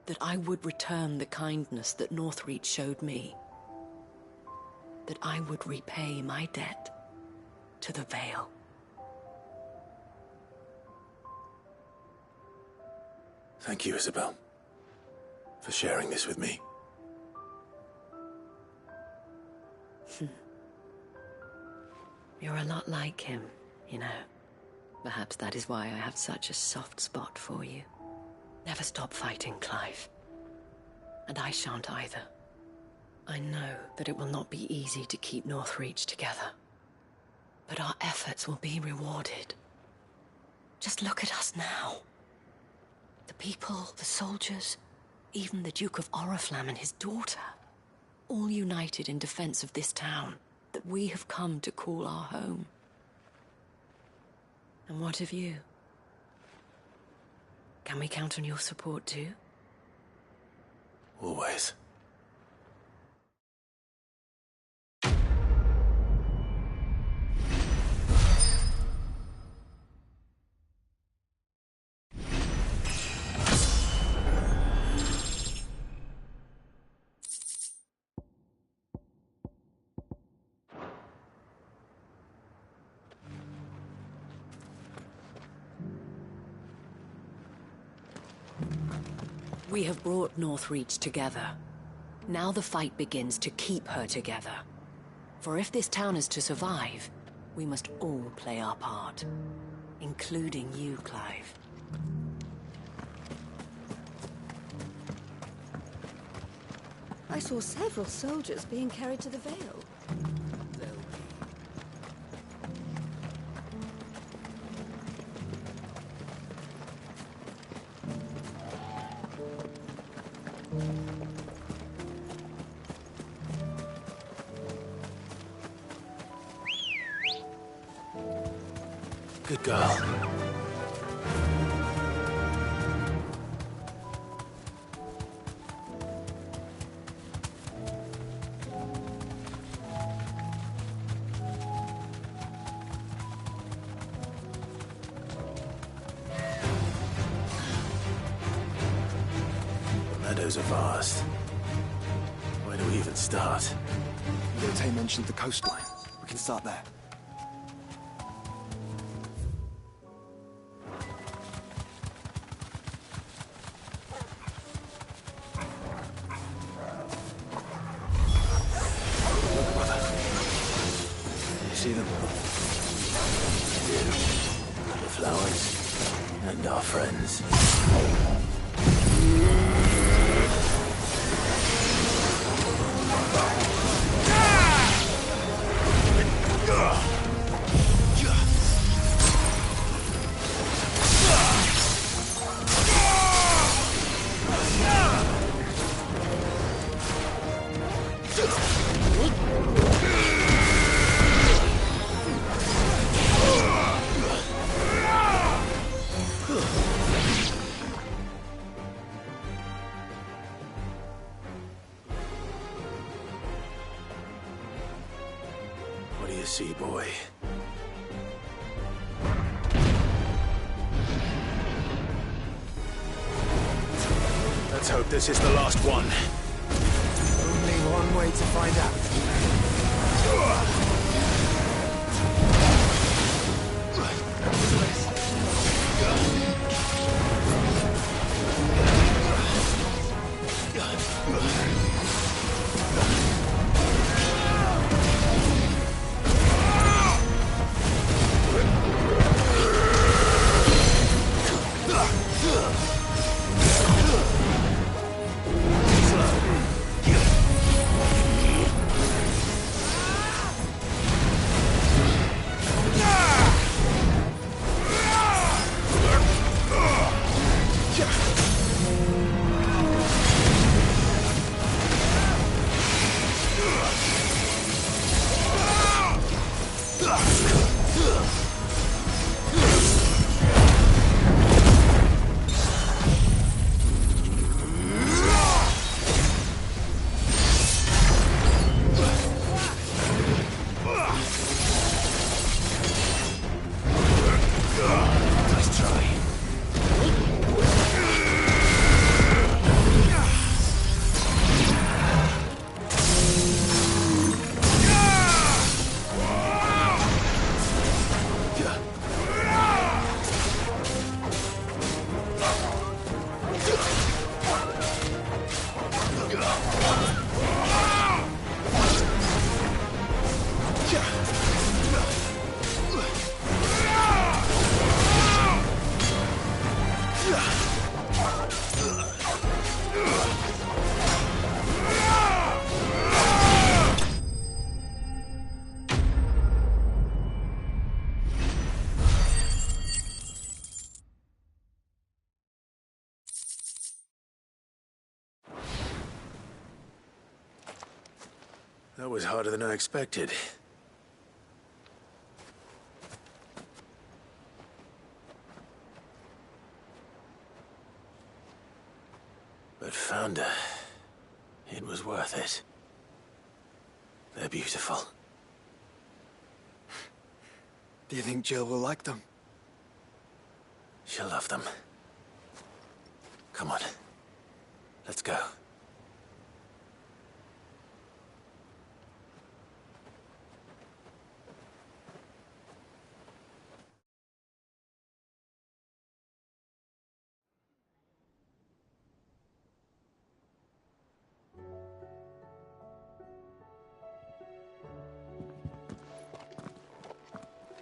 S14: That I would return the kindness that Northreach showed me. That I would repay my debt to the Vale.
S2: Thank you, Isabel, for sharing this with me.
S14: You're a lot like him, you know. Perhaps that is why I have such a soft spot for you. Never stop fighting, Clive. And I shan't either. I know that it will not be easy to keep Northreach together. But our efforts will be rewarded. Just look at us now. The people, the soldiers, even the Duke of Oriflamme and his daughter. All united in defense of this town that we have come to call our home. And what of you? Can we count on your support too?
S2: Always.
S14: We have brought Northreach together. Now the fight begins to keep her together. For if this town is to survive, we must all play our part. Including you, Clive.
S11: I saw several soldiers being carried to the Vale.
S2: Good girl. The meadows are vast. Where do we even start?
S1: Yote mentioned the coastline. We can start there.
S2: Look, Mother. You see them? The flowers and our friends. What do you see, boy? Let's hope this is the last one.
S1: Only one way to find out.
S2: That was harder than I expected. But found her. It was worth it. They're beautiful.
S1: Do you think Jill will like them?
S2: She'll love them. Come on. Let's go.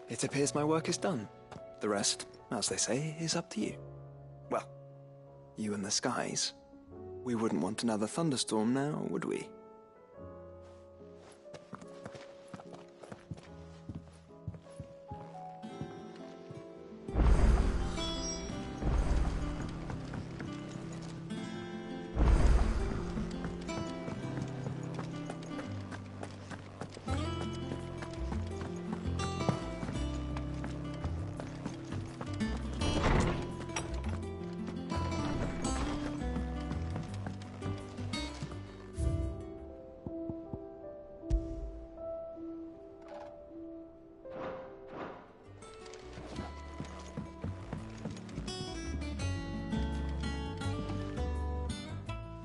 S1: It appears my work is done. The rest, as they say, is up to you. Well, you and the skies. We wouldn't want another thunderstorm now, would we?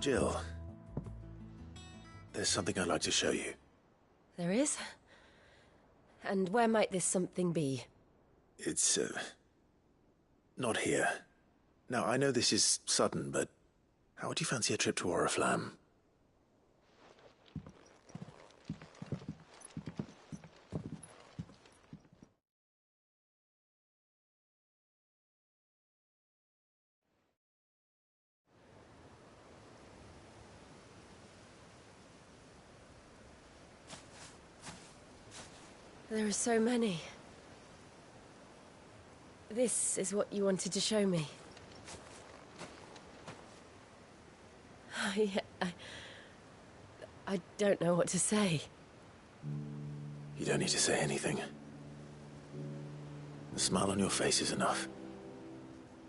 S2: Jill, there's something I'd like to show you.
S14: There is? And where might this something be?
S2: It's, not here. Now, I know this is sudden, but how would you fancy a trip to Oriflamme?
S14: There are so many. This is what you wanted to show me. I don't know what to say.
S2: You don't need to say anything. The smile on your face is enough.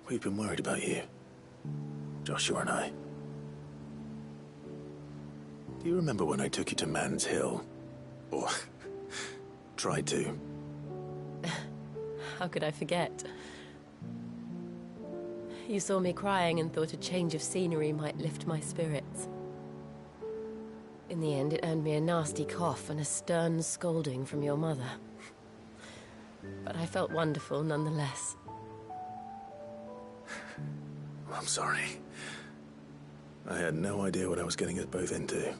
S2: We've been worried about you, Joshua and I. Do you remember when I took you to Man's Hill? Or tried to?
S14: How could I forget? You saw me crying and thought a change of scenery might lift my spirits. In the end, it earned me a nasty cough and a stern scolding from your mother. But I felt wonderful nonetheless.
S2: I'm sorry. I had no idea what I was getting us both into.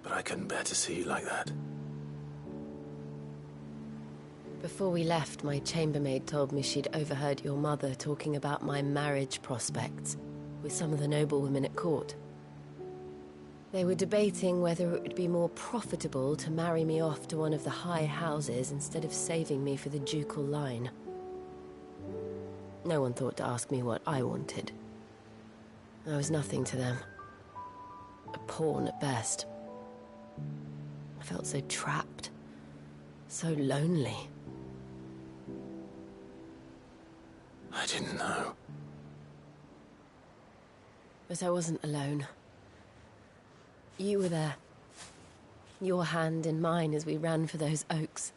S2: But I couldn't bear to see you like that.
S14: Before we left, my chambermaid told me she'd overheard your mother talking about my marriage prospects with some of the noblewomen at court. They were debating whether it would be more profitable to marry me off to one of the high houses instead of saving me for the ducal line. No one thought to ask me what I wanted. I was nothing to them. A pawn at best. I felt so trapped, so lonely.
S2: I didn't know.
S14: But I wasn't alone. You were there. Your hand in mine as we ran for those oaks.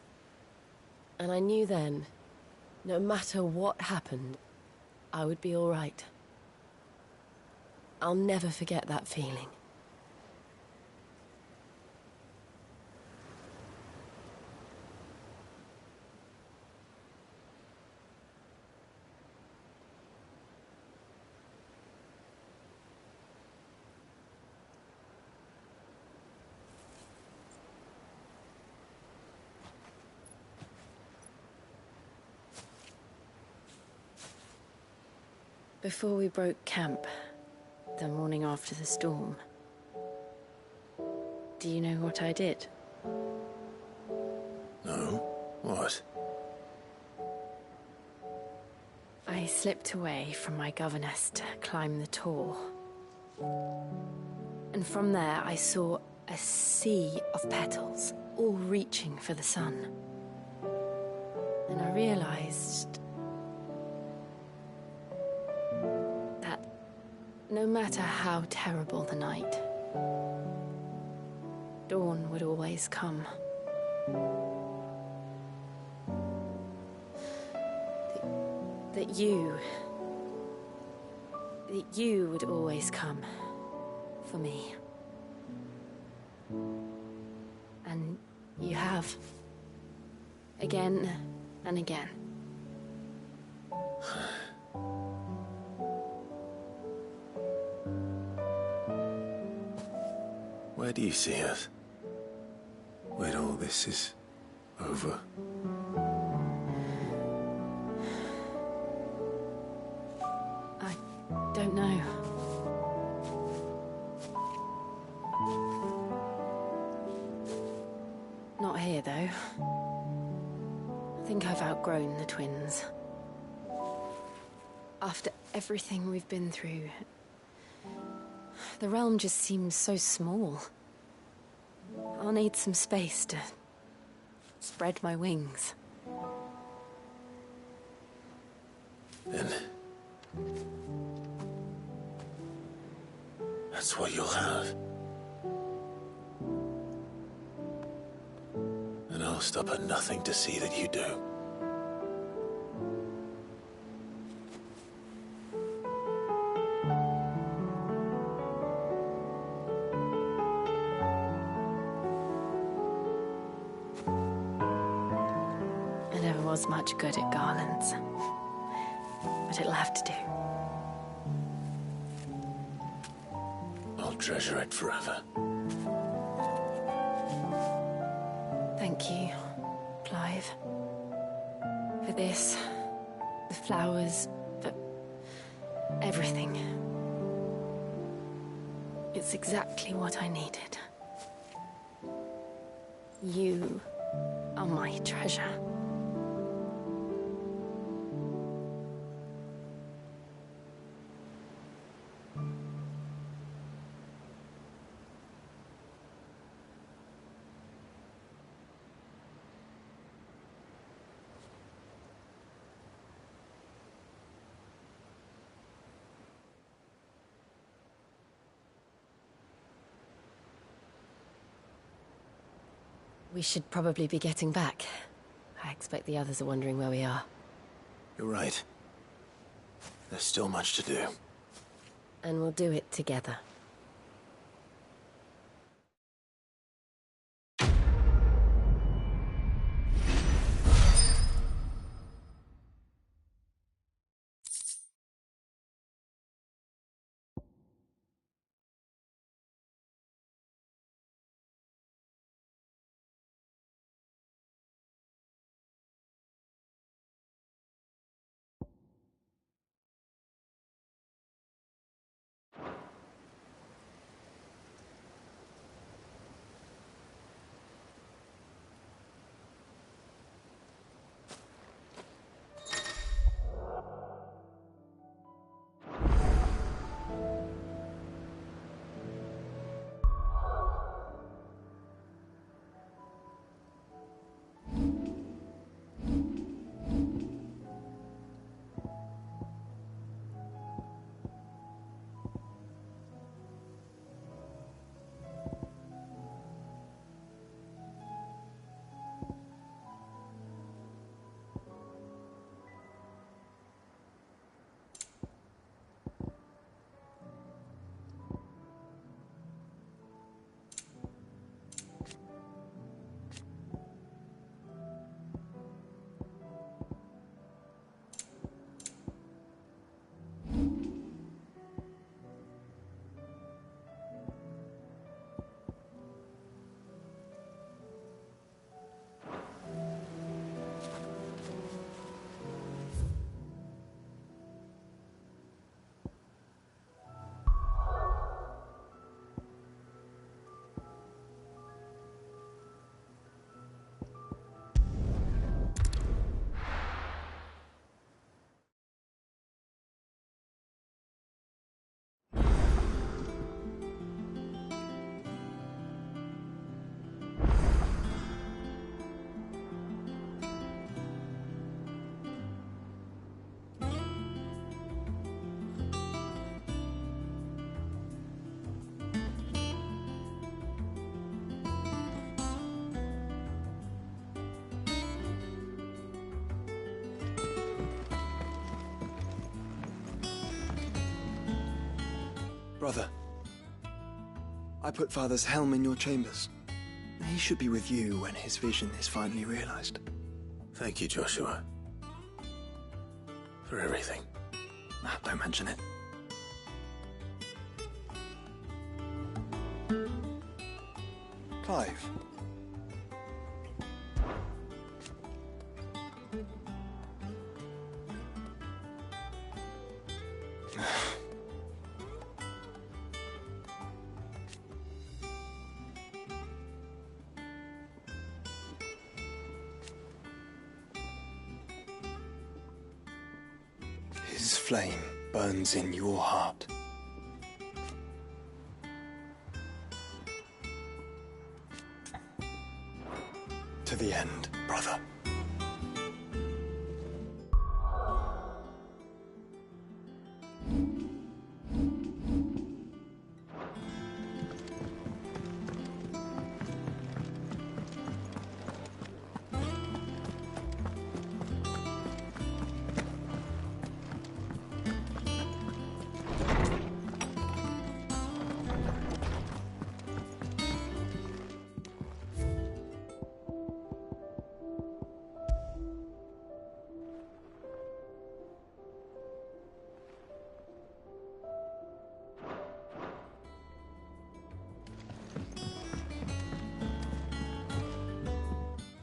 S14: And I knew then, no matter what happened, I would be all right. I'll never forget that feeling. Before we broke camp, the morning after the storm, do you know what I did?
S2: No? What?
S14: I slipped away from my governess to climb the tor. And from there I saw a sea of petals, all reaching for the sun. And I realized no matter how terrible the night, dawn would always come. That you would always come for me. And you have. Again and again.
S2: Where do you see us? When all this is over?
S14: I don't know. Not here, though. I think I've outgrown the twins. After everything we've been through, the realm just seems so small. I'll need some space to spread my wings.
S2: Then that's what you'll have. And I'll stop at nothing to see that you do.
S14: was much good at garlands. But it'll have to do.
S2: I'll treasure it forever.
S14: Thank you, Clive. For this, the flowers, for everything. It's exactly what I needed. You are my treasure. We should probably be getting back. I expect the others are wondering where we are.
S2: You're right. There's still much to do.
S14: And we'll do it together.
S1: Brother, I put Father's helm in your chambers. He should be with you when his vision is finally realized.
S2: Thank you, Joshua. For everything.
S1: Don't mention it. Clive. His flame burns in your heart. To the end, brother.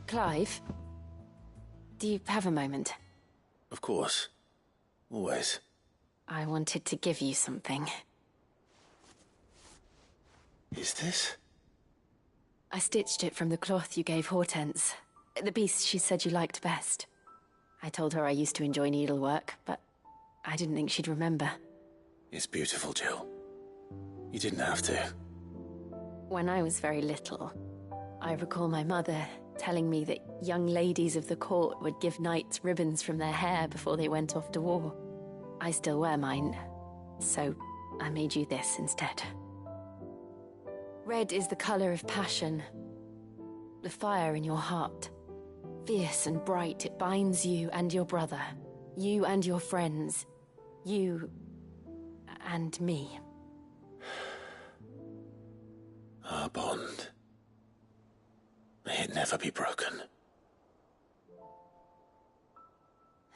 S19: Clive, do you have a moment?
S2: Of course. Always.
S19: I wanted to give you something.
S2: Is this?
S19: I stitched it from the cloth you gave Hortense. The piece she said you liked best. I told her I used to enjoy needlework, but I didn't think she'd remember.
S2: It's beautiful, Jill. You didn't have to.
S19: When I was very little, I recall my mother telling me that young ladies of the court would give knights ribbons from their hair before they went off to war. I still wear mine, so I made you this instead. Red is the color of passion, the fire in your heart. Fierce and bright, it binds you and your brother, you and your friends, you and me.
S2: Our bond. May it never be broken.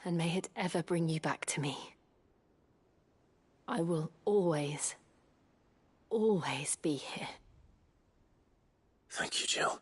S19: And may it ever bring you back to me. I will always, always be here.
S2: Thank you, Jill.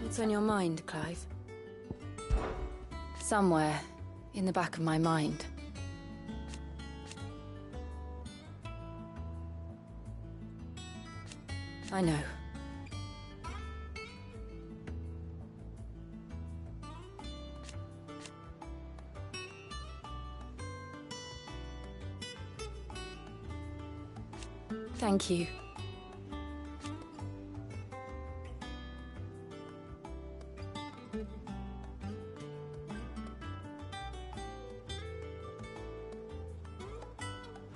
S19: What's on your mind, Clive? Somewhere in the back of my mind. I know. Thank you.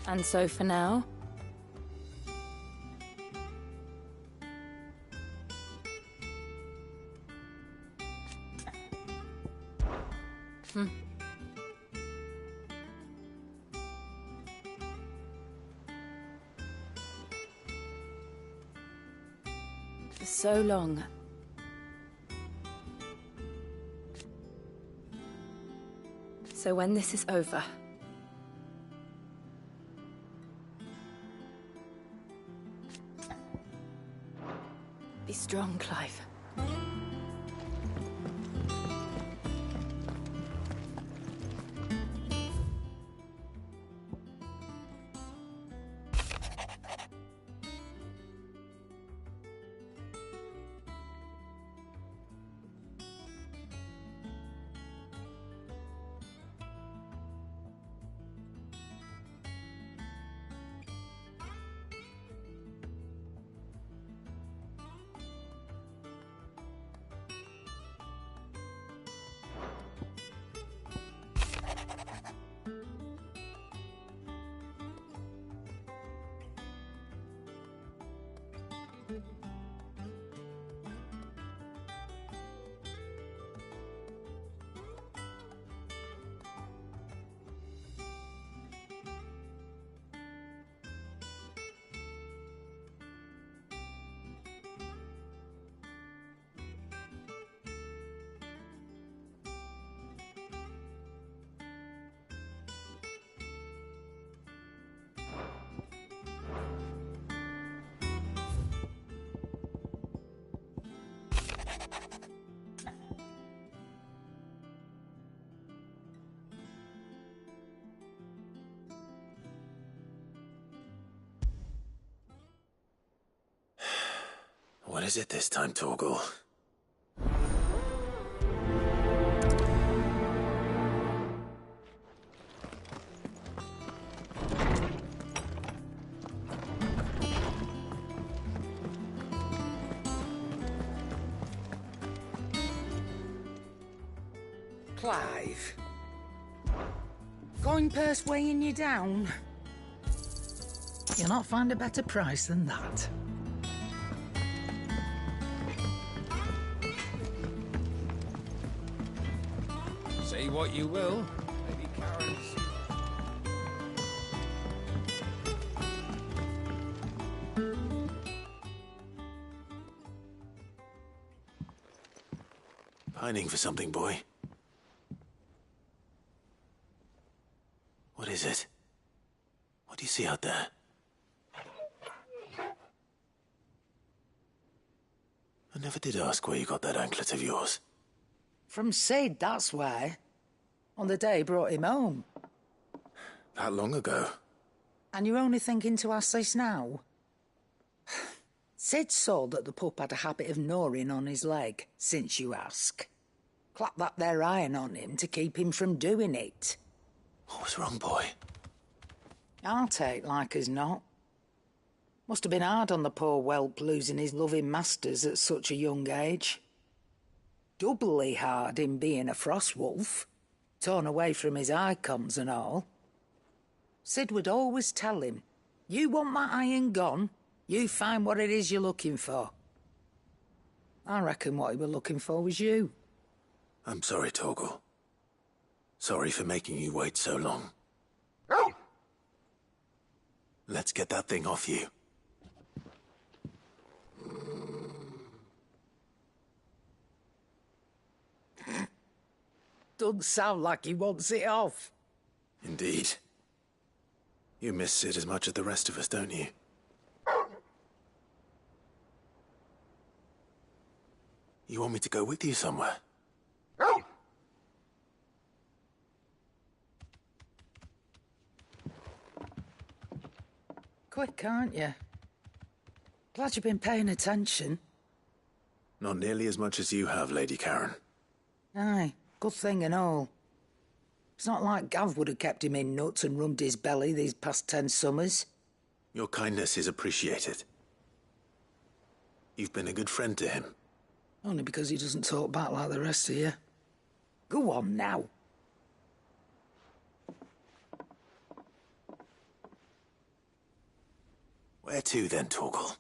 S19: And so for now, for so long, so when this is over, be strong, Clive.
S2: What is it this time, Torgal?
S13: Clive. Coin purse weighing you down? You'll not find a better price than that. Say what you will, Lady Karen's
S2: Pining for something, boy. What is it? What do you see out there? I never did ask where you got that anklet of yours.
S13: From Sid, that's why. On the day he brought him home.
S2: That long ago?
S13: And you're only thinking to ask this now? Sid saw that the pup had a habit of gnawing on his leg, since you ask. Clap that there iron on him to keep him from doing it.
S2: What was wrong, boy?
S13: I'll take like as not. Must have been hard on the poor whelp losing his loving masters at such a young age. Doubly hard in being a frost wolf, torn away from his icons and all. Sid would always tell him, you want that iron gone, you find what it is you're looking for. I reckon what he were looking for was you.
S2: I'm sorry, Torgal. Sorry for making you wait so long. Let's get that thing off you.
S13: Doesn't sound like he wants it off.
S2: Indeed. You miss Sid as much as the rest of us, don't you? You want me to go with you somewhere?
S13: Quick, aren't you? Glad you've been paying attention.
S2: Not nearly as much as you have, Lady Karen.
S13: Aye, good thing and all. It's not like Gav would have kept him in nuts and rubbed his belly these past 10 summers.
S2: Your kindness is appreciated. You've been a good friend to him.
S13: Only because he doesn't talk back like the rest of you. Go on now.
S2: Where to then, Torgal?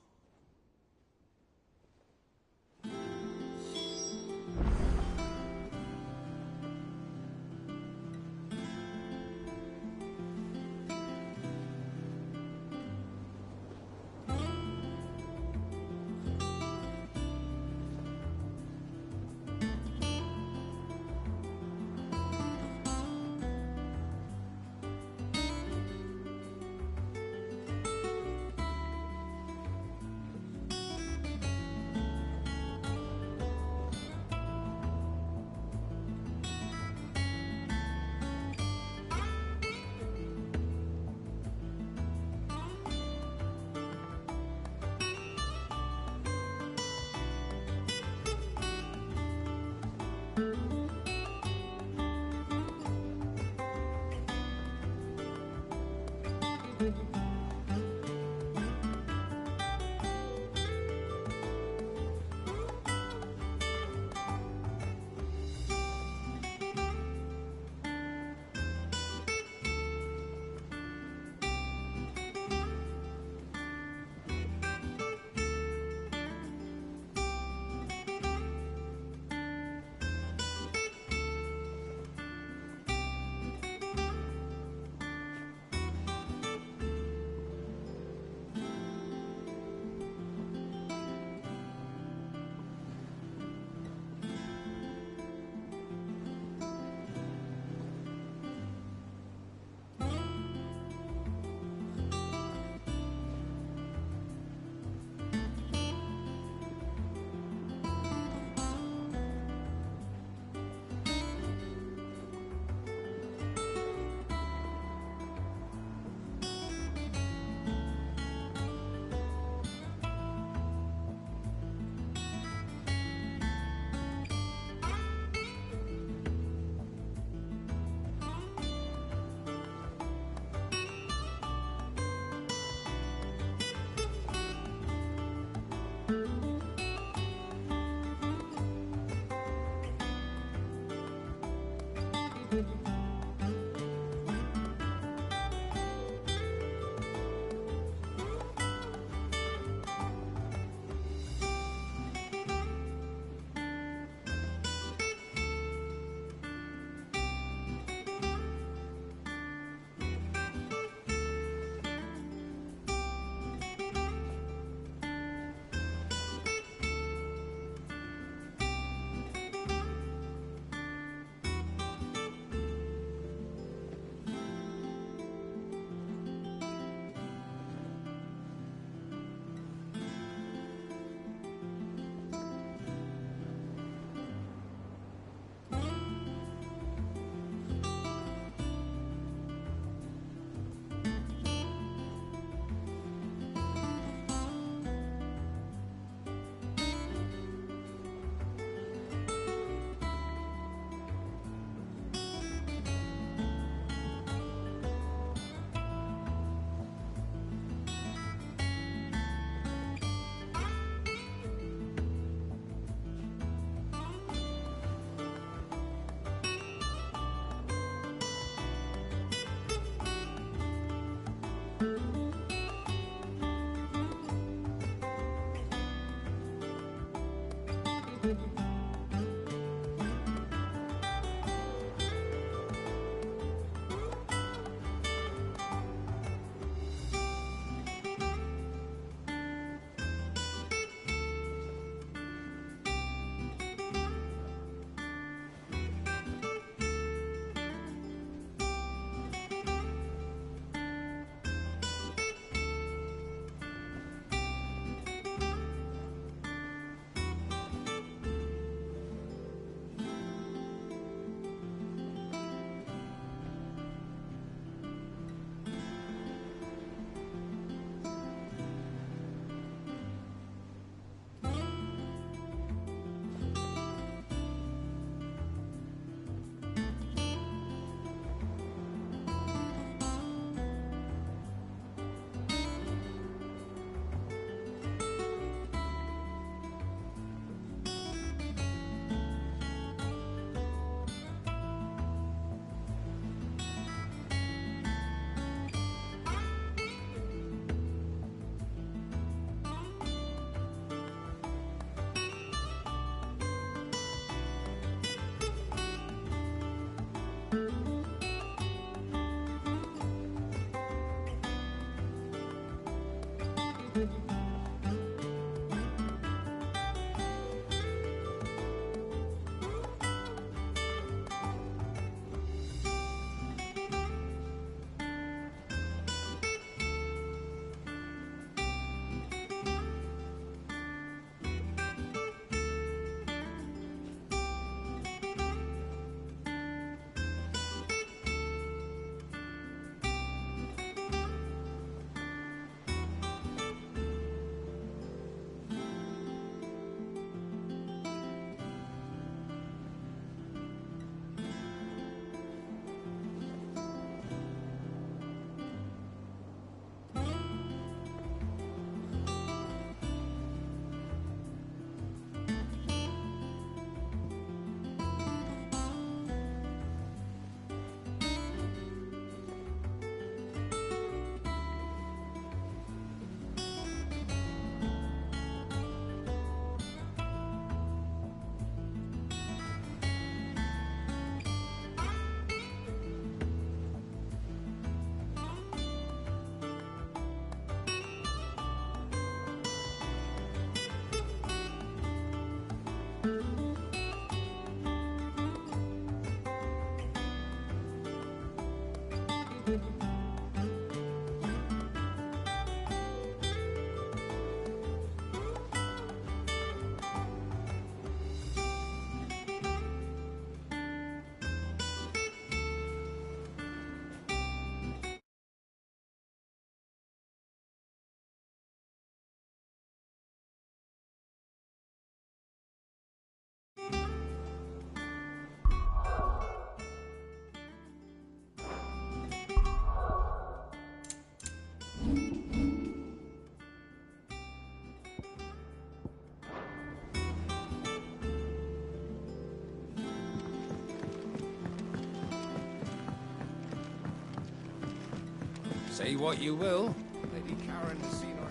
S6: Say what you will, Lady Karen has seen our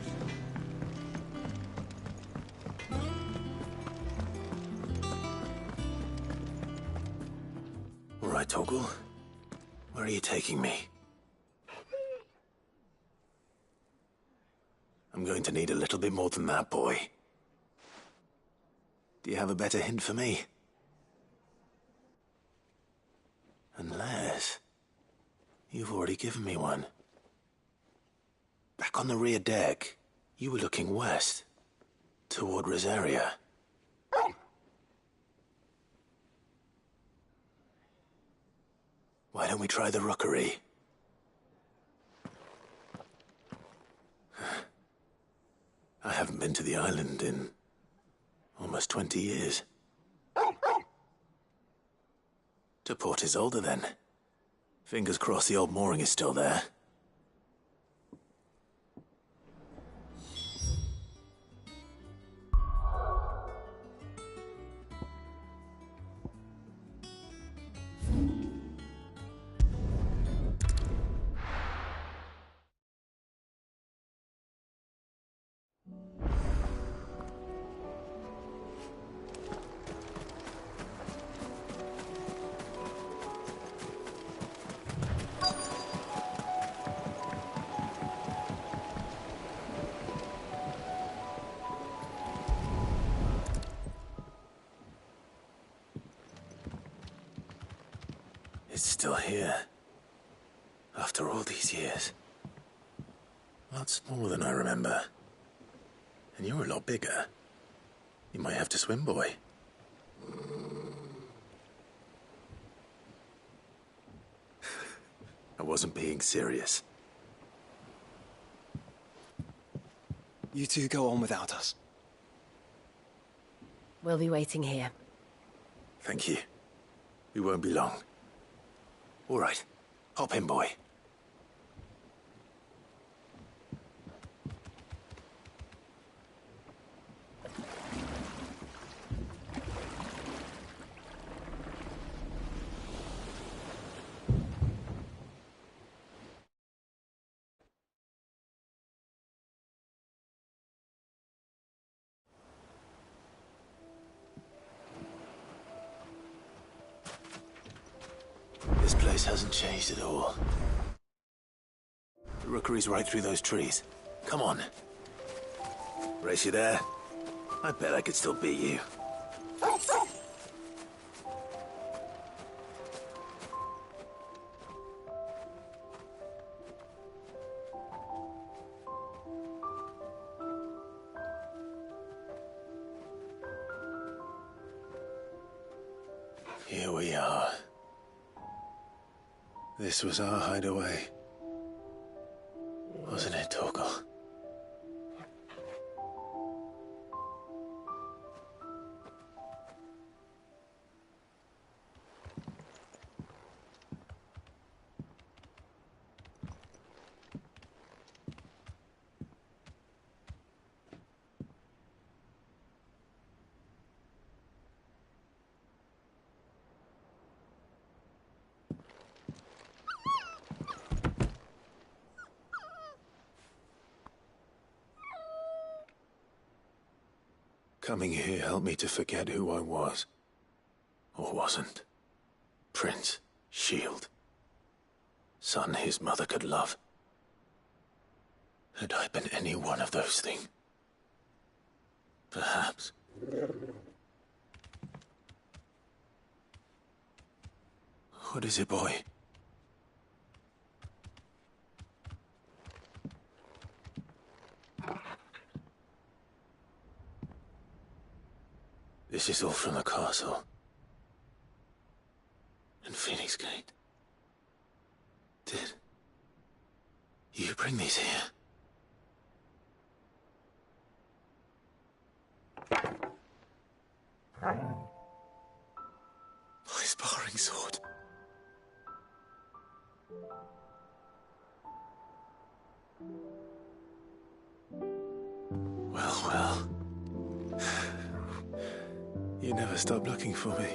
S2: All right, Torgal. Where are you taking me? I'm going to need a little bit more than that, boy. Do you have a better hint for me? Unless... you've already given me one. Back on the rear deck, you were looking west, toward Rosaria. Why don't we try the rookery? I haven't been to the island in almost 20 years. To Port Isolde, then. Fingers crossed the old mooring is still there. It's still here. After all these years. A lot smaller than I remember. And you're a lot bigger. You might have to swim, boy. I wasn't being serious.
S1: You two go on without us.
S19: We'll be waiting here.
S2: Thank you. We won't be long. All right. Hop in, boy. This place hasn't changed at all. The rookery's right through those trees. Come on. Race you there? I bet I could still beat you. Here we are. This was our hideaway. Wasn't it, Torgal? Coming here helped me to forget who I was. Or wasn't. Prince, Shield. Son his mother could love. Had I been any one of those things? Perhaps. What is it, boy? This is all from the castle. And Phoenix Gate. Did you bring these here? My sparring sword. Well, well. You never stopped looking for me,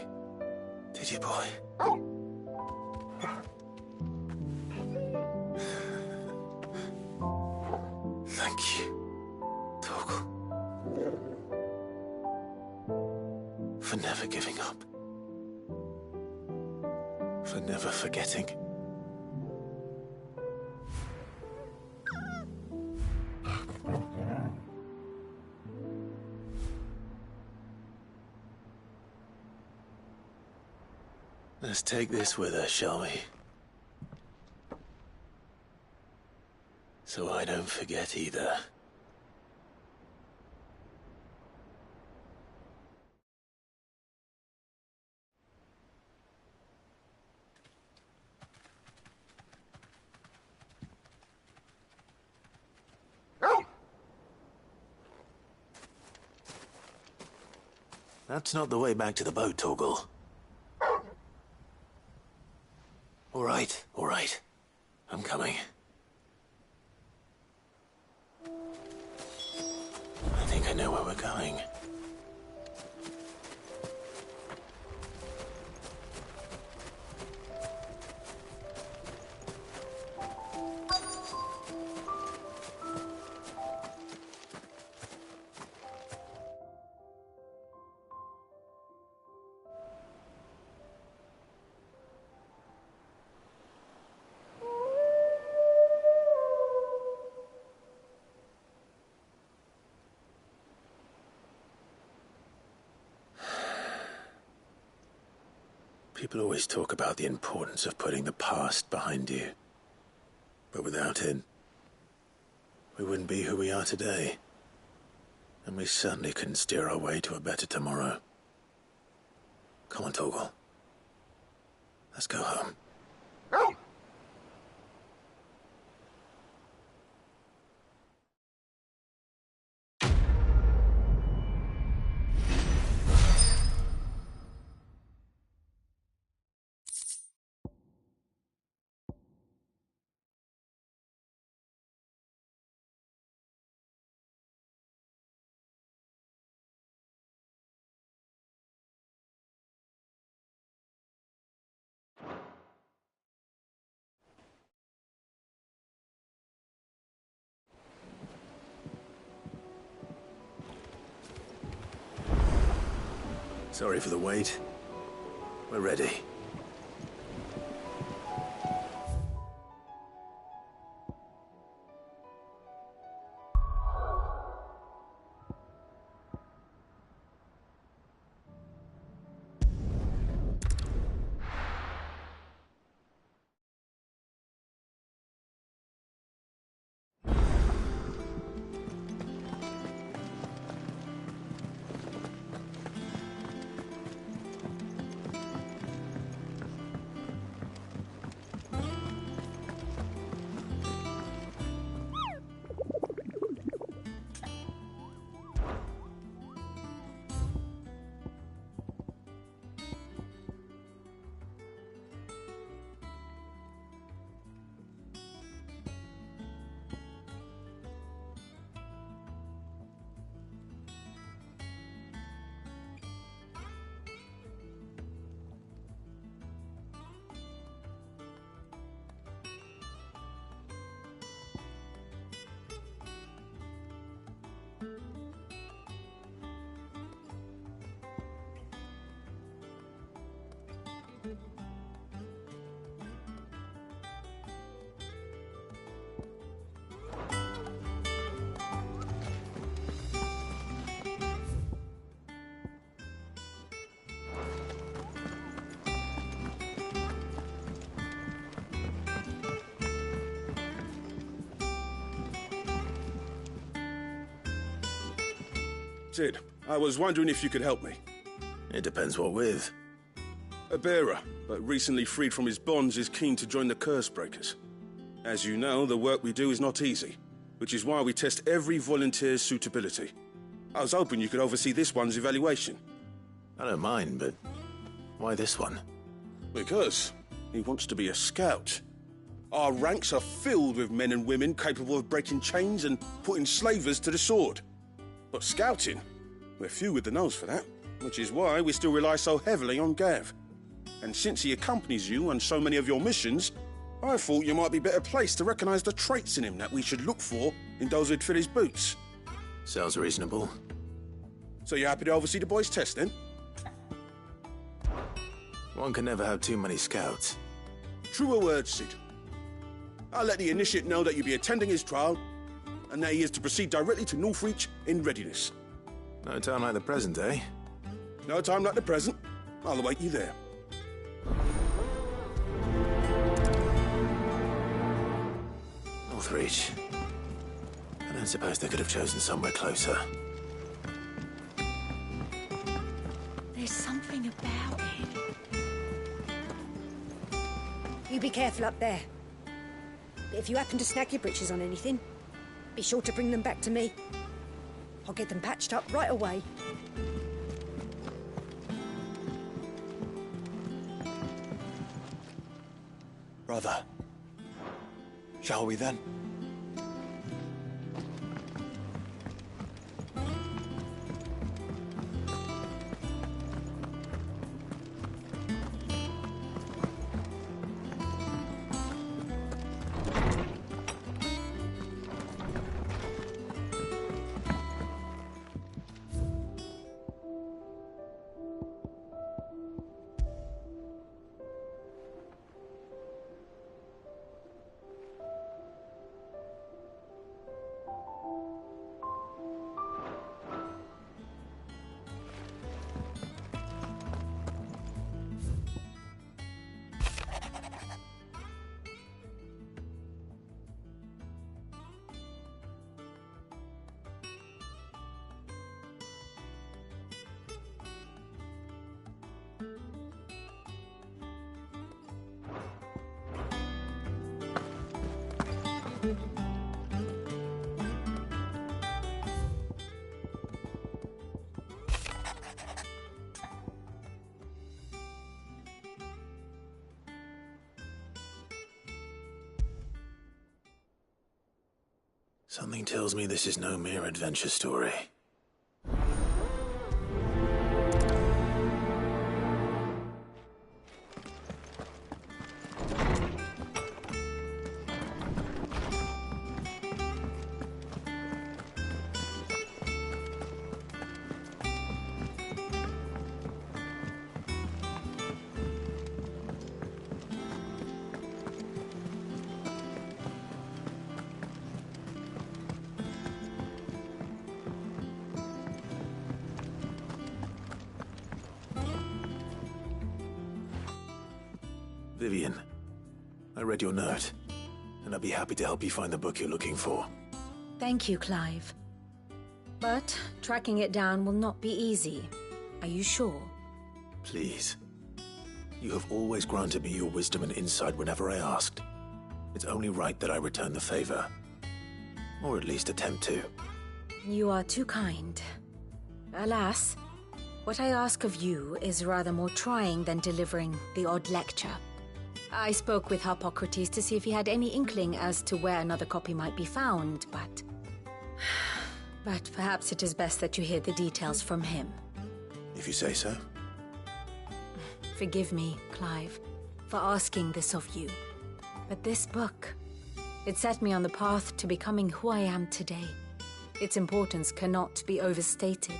S2: did you, boy? for giving up. For never forgetting. Let's take this with us, shall we? So I don't forget either. That's not the way back to the boat, Torgal. All right. I'm coming. I think I know where we're going. People always talk about the importance of putting the past behind you. But without it, we wouldn't be who we are today. And we certainly couldn't steer our way to a better tomorrow. Come on, Torgal. Let's go home. Sorry for the wait. We're ready.
S20: Sid, I was wondering if you could help me.
S2: It depends what with.
S20: A bearer, but recently freed from his bonds, is keen to join the Curse Breakers. As you know, the work we do is not easy, which is why we test every volunteer's suitability. I was hoping you could oversee this one's evaluation.
S2: I don't mind, but why this one?
S20: Because he wants to be a scout. Our ranks are filled with men and women capable of breaking chains and putting slavers to the sword. But scouting, we're few with the nose for that, which is why we still rely so heavily on Gav. And since he accompanies you on so many of your missions, I thought you might be better placed to recognize the traits in him that we should look for in those who'd fill his boots.
S2: Sounds reasonable.
S20: So you're happy to oversee the boys' test, then?
S2: One can never have too many scouts.
S20: Truer words, Sid. I'll let the initiate know that you'll be attending his trial, and that he is to proceed directly to Northreach in readiness.
S2: No time like the present, eh?
S20: No time like the present. I'll await you there.
S2: Northreach. I don't suppose they could have chosen somewhere closer.
S10: There's something about it.
S21: You be careful up there. But if you happen to snag your britches on anything, be sure to bring them back to me. I'll get them patched up right away.
S1: Brother, shall we then?
S2: Something tells me this is no mere adventure story. Vivian, I read your note, and I'd be happy to help you find the book you're looking for.
S19: Thank you, Clive. But tracking it down will not be easy. Are you sure?
S2: Please. You have always granted me your wisdom and insight whenever I asked. It's only right that I return the favor. Or at least attempt to.
S19: You are too kind. Alas, what I ask of you is rather more trying than delivering the odd lecture. I spoke with Harpocrates to see if he had any inkling as to where another copy might be found, but... But perhaps it is best that you hear the details from him.
S2: If you say so.
S19: Forgive me, Clive, for asking this of you. But this book, it set me on the path to becoming who I am today. Its importance cannot be overstated.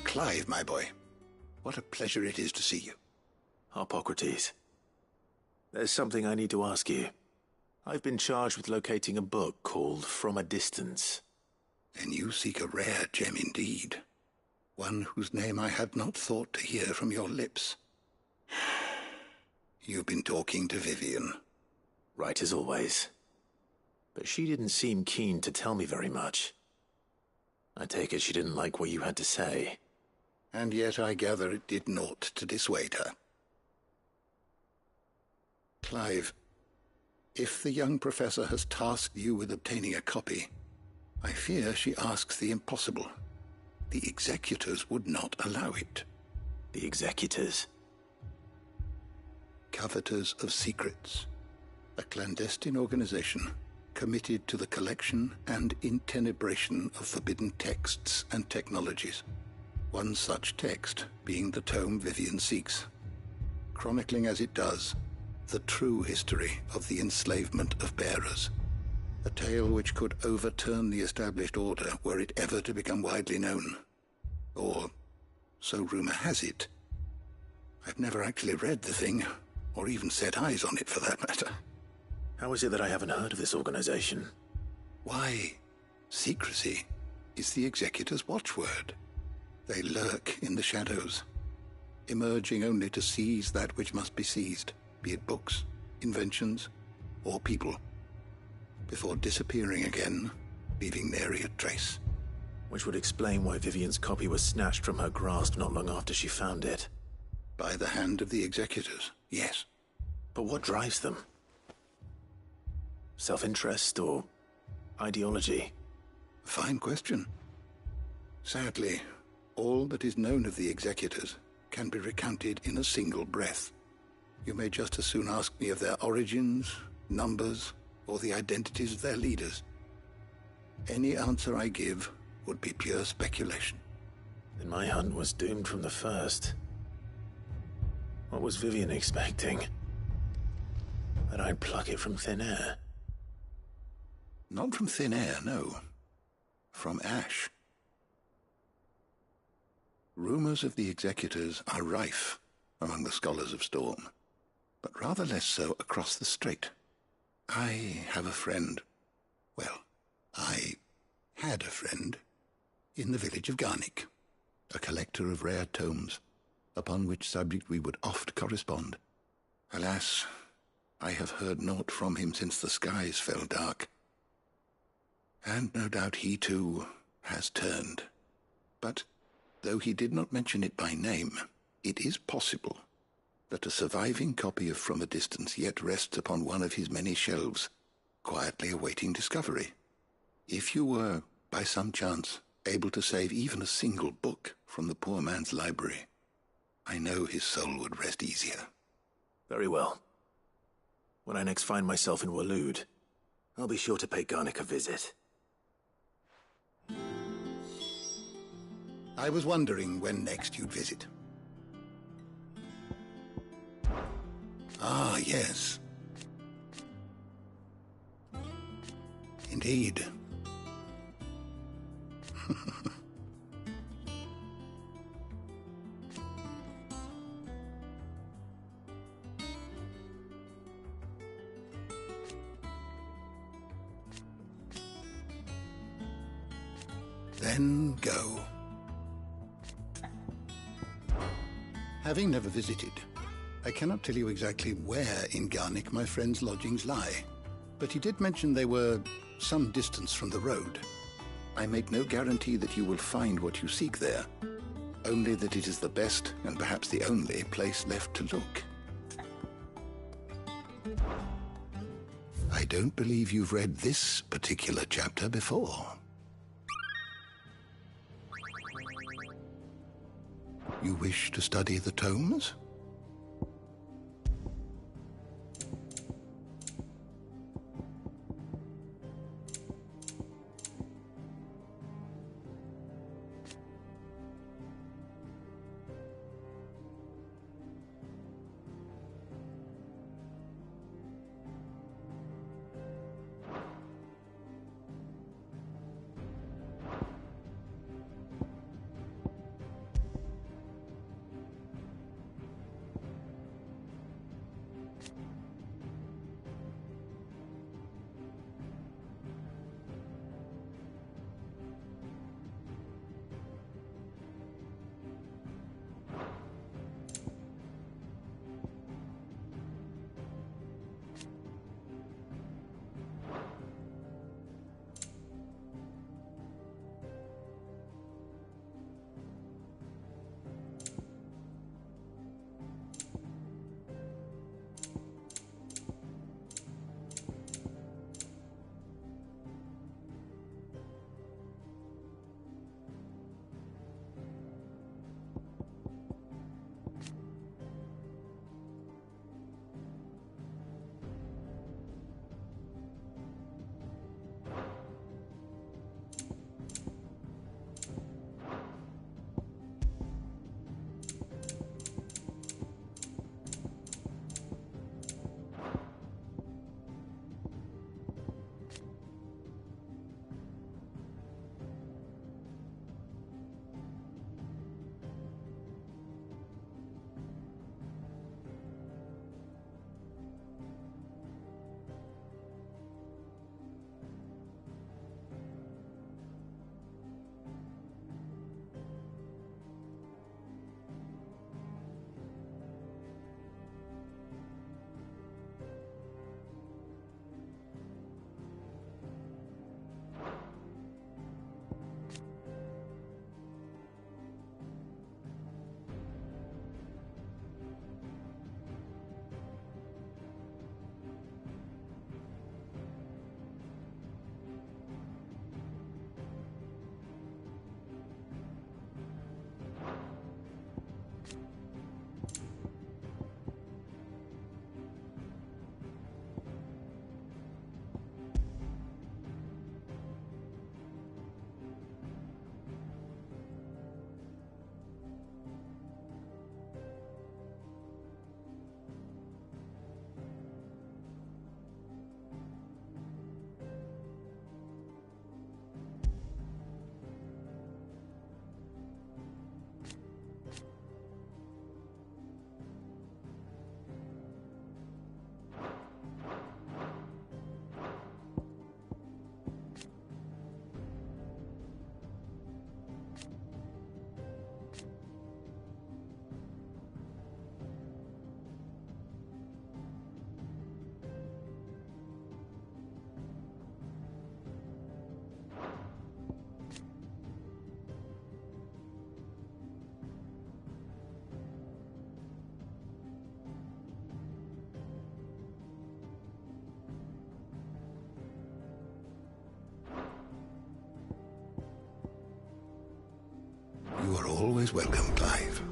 S22: Clive, my boy. What a pleasure it is to see you.
S2: Harpocrates. There's something I need to ask you. I've been charged with locating a book called From a Distance.
S22: Then you seek a rare gem indeed. One whose name I had not thought to hear from your lips. You've been talking to Vivian.
S2: Right as always. But she didn't seem keen to tell me very much. I take it she didn't like what you had to say.
S22: And yet I gather it did naught to dissuade her. Clive, If the young professor has tasked you with obtaining a copy, I fear she asks the impossible. The executors would not allow it.
S2: The executors?
S22: Coveters of Secrets. A clandestine organization committed to the collection and intenebration of forbidden texts and technologies. One such text being the tome Vivian seeks, chronicling as it does the true history of the enslavement of bearers. A tale which could overturn the established order were it ever to become widely known. Or, so rumor has it. I've never actually read the thing, or even set eyes on it for that matter.
S2: How is it that I haven't heard of this organization?
S22: Why, secrecy is the executor's watchword. They lurk in the shadows, emerging only to seize that which must be seized, be it books, inventions, or people, before disappearing again, leaving nary a trace.
S2: Which would explain why Vivian's copy was snatched from her grasp not long after she found it.
S22: By the hand of the executors, yes.
S2: But what drives them? Self-interest or ideology?
S22: Fine question. Sadly, all that is known of the executors can be recounted in a single breath. You may just as soon ask me of their origins, numbers, or the identities of their leaders. Any answer I give would be pure speculation.
S2: Then my hunt was doomed from the first. What was Vivian expecting? That I'd pluck it from thin air?
S22: Not from thin air, no. From ash. Rumors of the executors are rife among the scholars of Storm, but rather less so across the strait. I have a friend. Well, I had a friend in the village of Garnick, a collector of rare tomes, upon which subject we would oft correspond. Alas, I have heard naught from him since the skies fell dark. And no doubt he, too, has turned. But, though he did not mention it by name, it is possible that a surviving copy of From a Distance yet rests upon one of his many shelves, quietly awaiting discovery. If you were, by some chance, able to save even a single book from the poor man's library, I know his soul would rest easier.
S2: Very well. When I next find myself in Waloed, I'll be sure to pay Garnick a visit.
S22: I was wondering when next you'd visit. Ah, yes. Indeed. Then go. Having never visited, I cannot tell you exactly where in Garnick my friend's lodgings lie, but he did mention they were some distance from the road. I make no guarantee that you will find what you seek there, only that it is the best and perhaps the only place left to look. I don't believe you've read this particular chapter before. You wish to study the tomes? always welcome, Clive.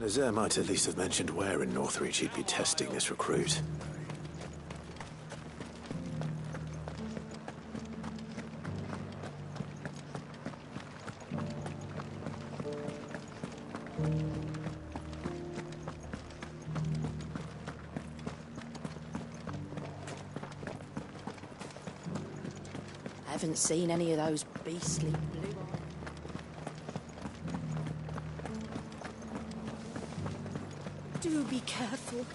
S2: Nazaire might at least have mentioned where in Northreach he'd be testing this recruit.
S4: Haven't seen any of those beastly blue.
S10: Do be careful.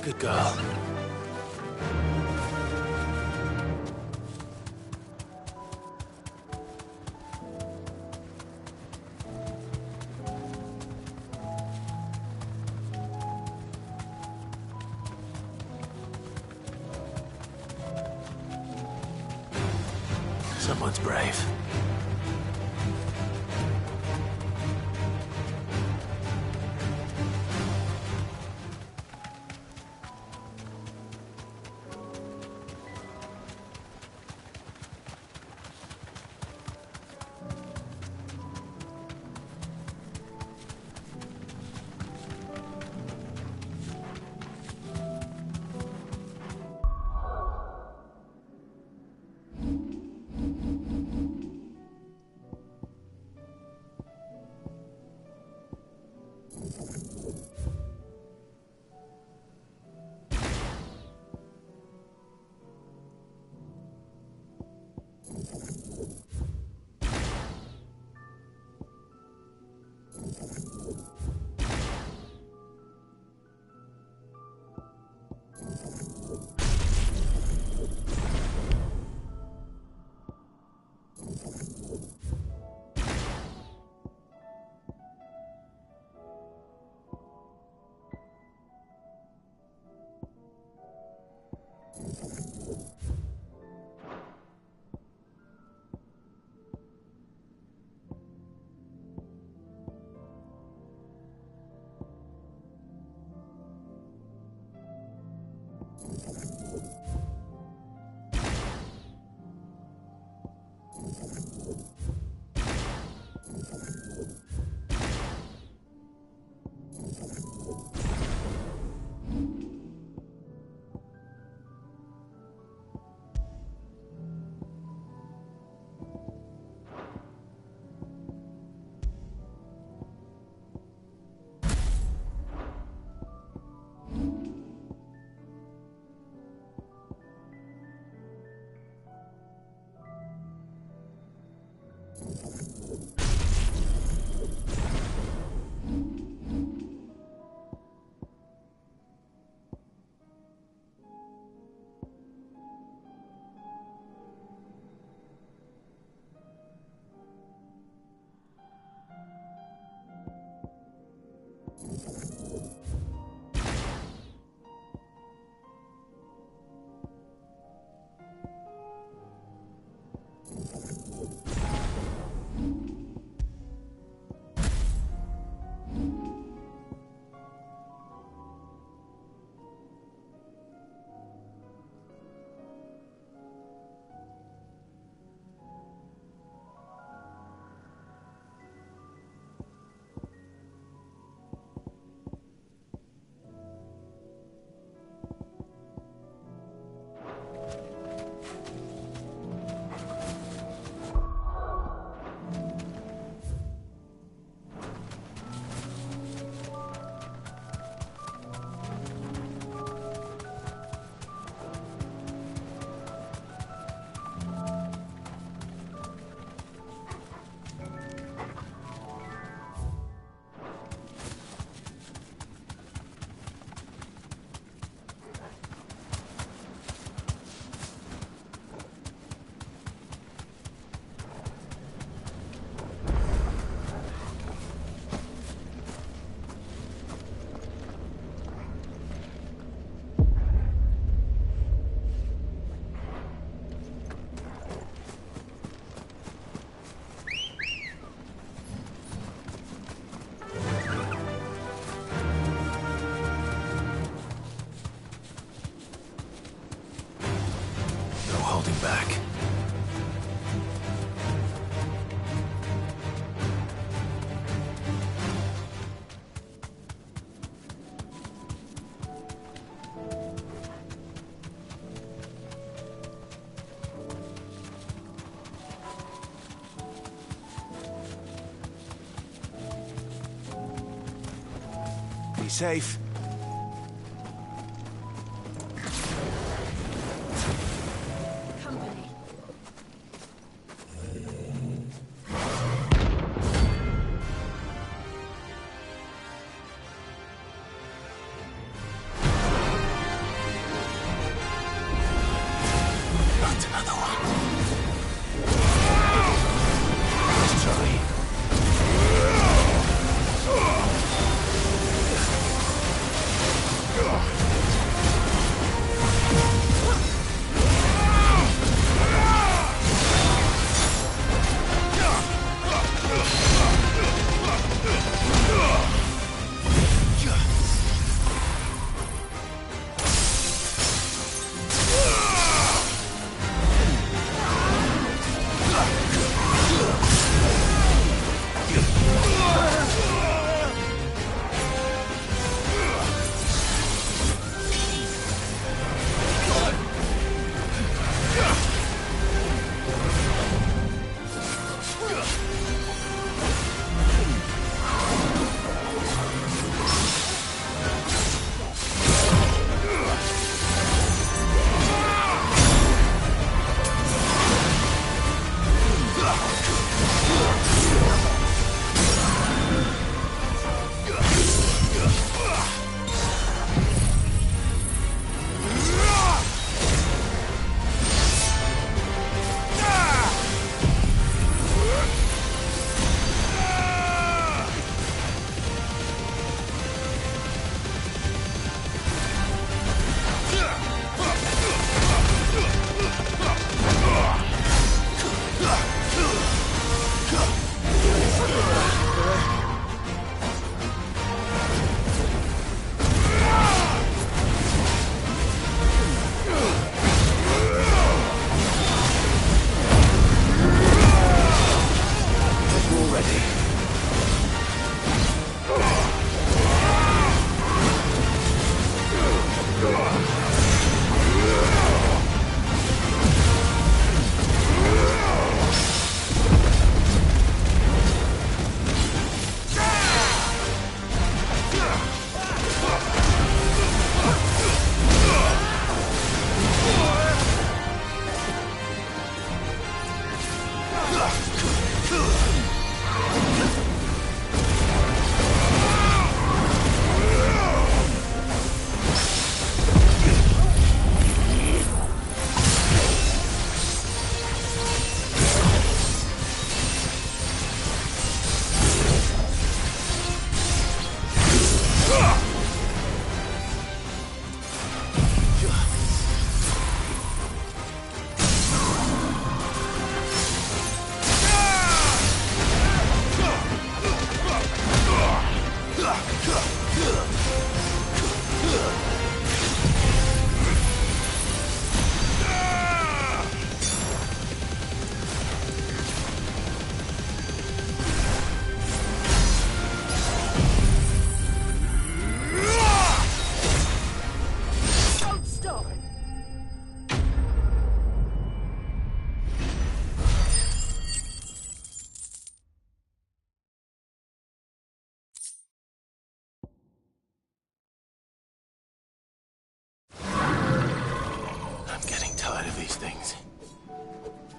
S2: Good girl. Someone's brave. holding back.
S18: Be safe.
S10: Company.
S2: Not another one. Let's try.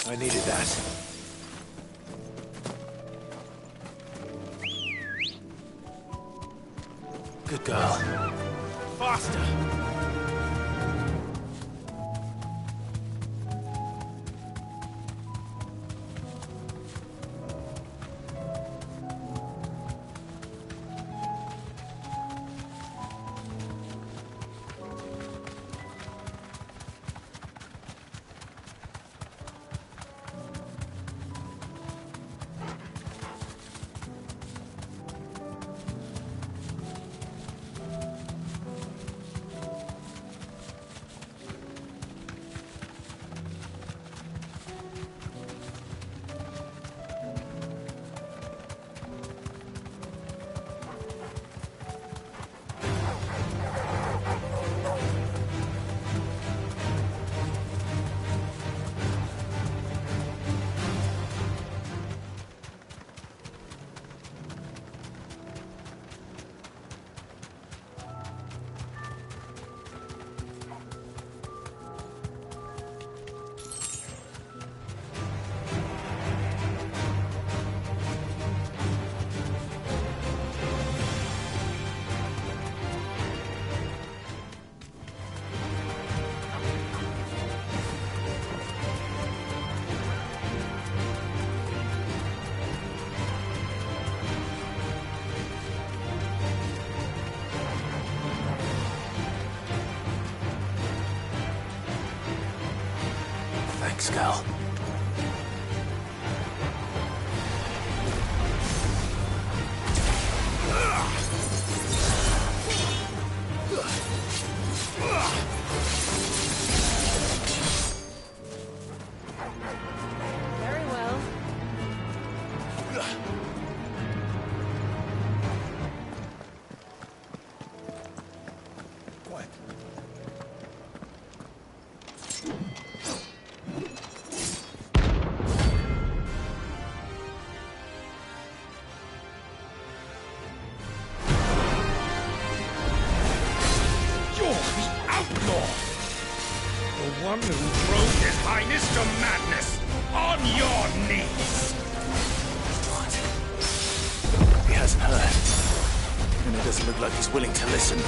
S2: I needed that. Good girl. Faster! Thanks, Gal.
S19: Very well.
S2: Quiet.
S16: You're the outlaw! The one who drove His Highness to madness! On your knees!
S2: He hasn't heard. And it doesn't look like he's willing to listen.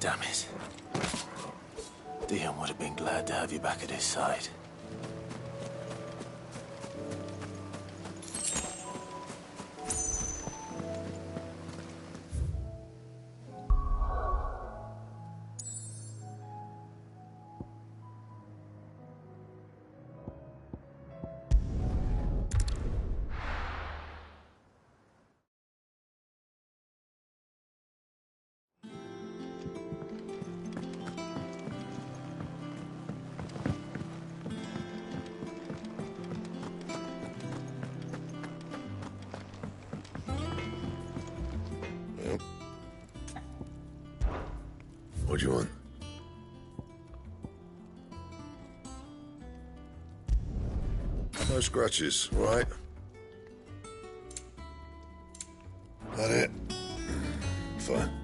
S2: damn it. Dion would have been glad to have you back at his side.
S12: What do you want? No scratches, right? That it? Fine.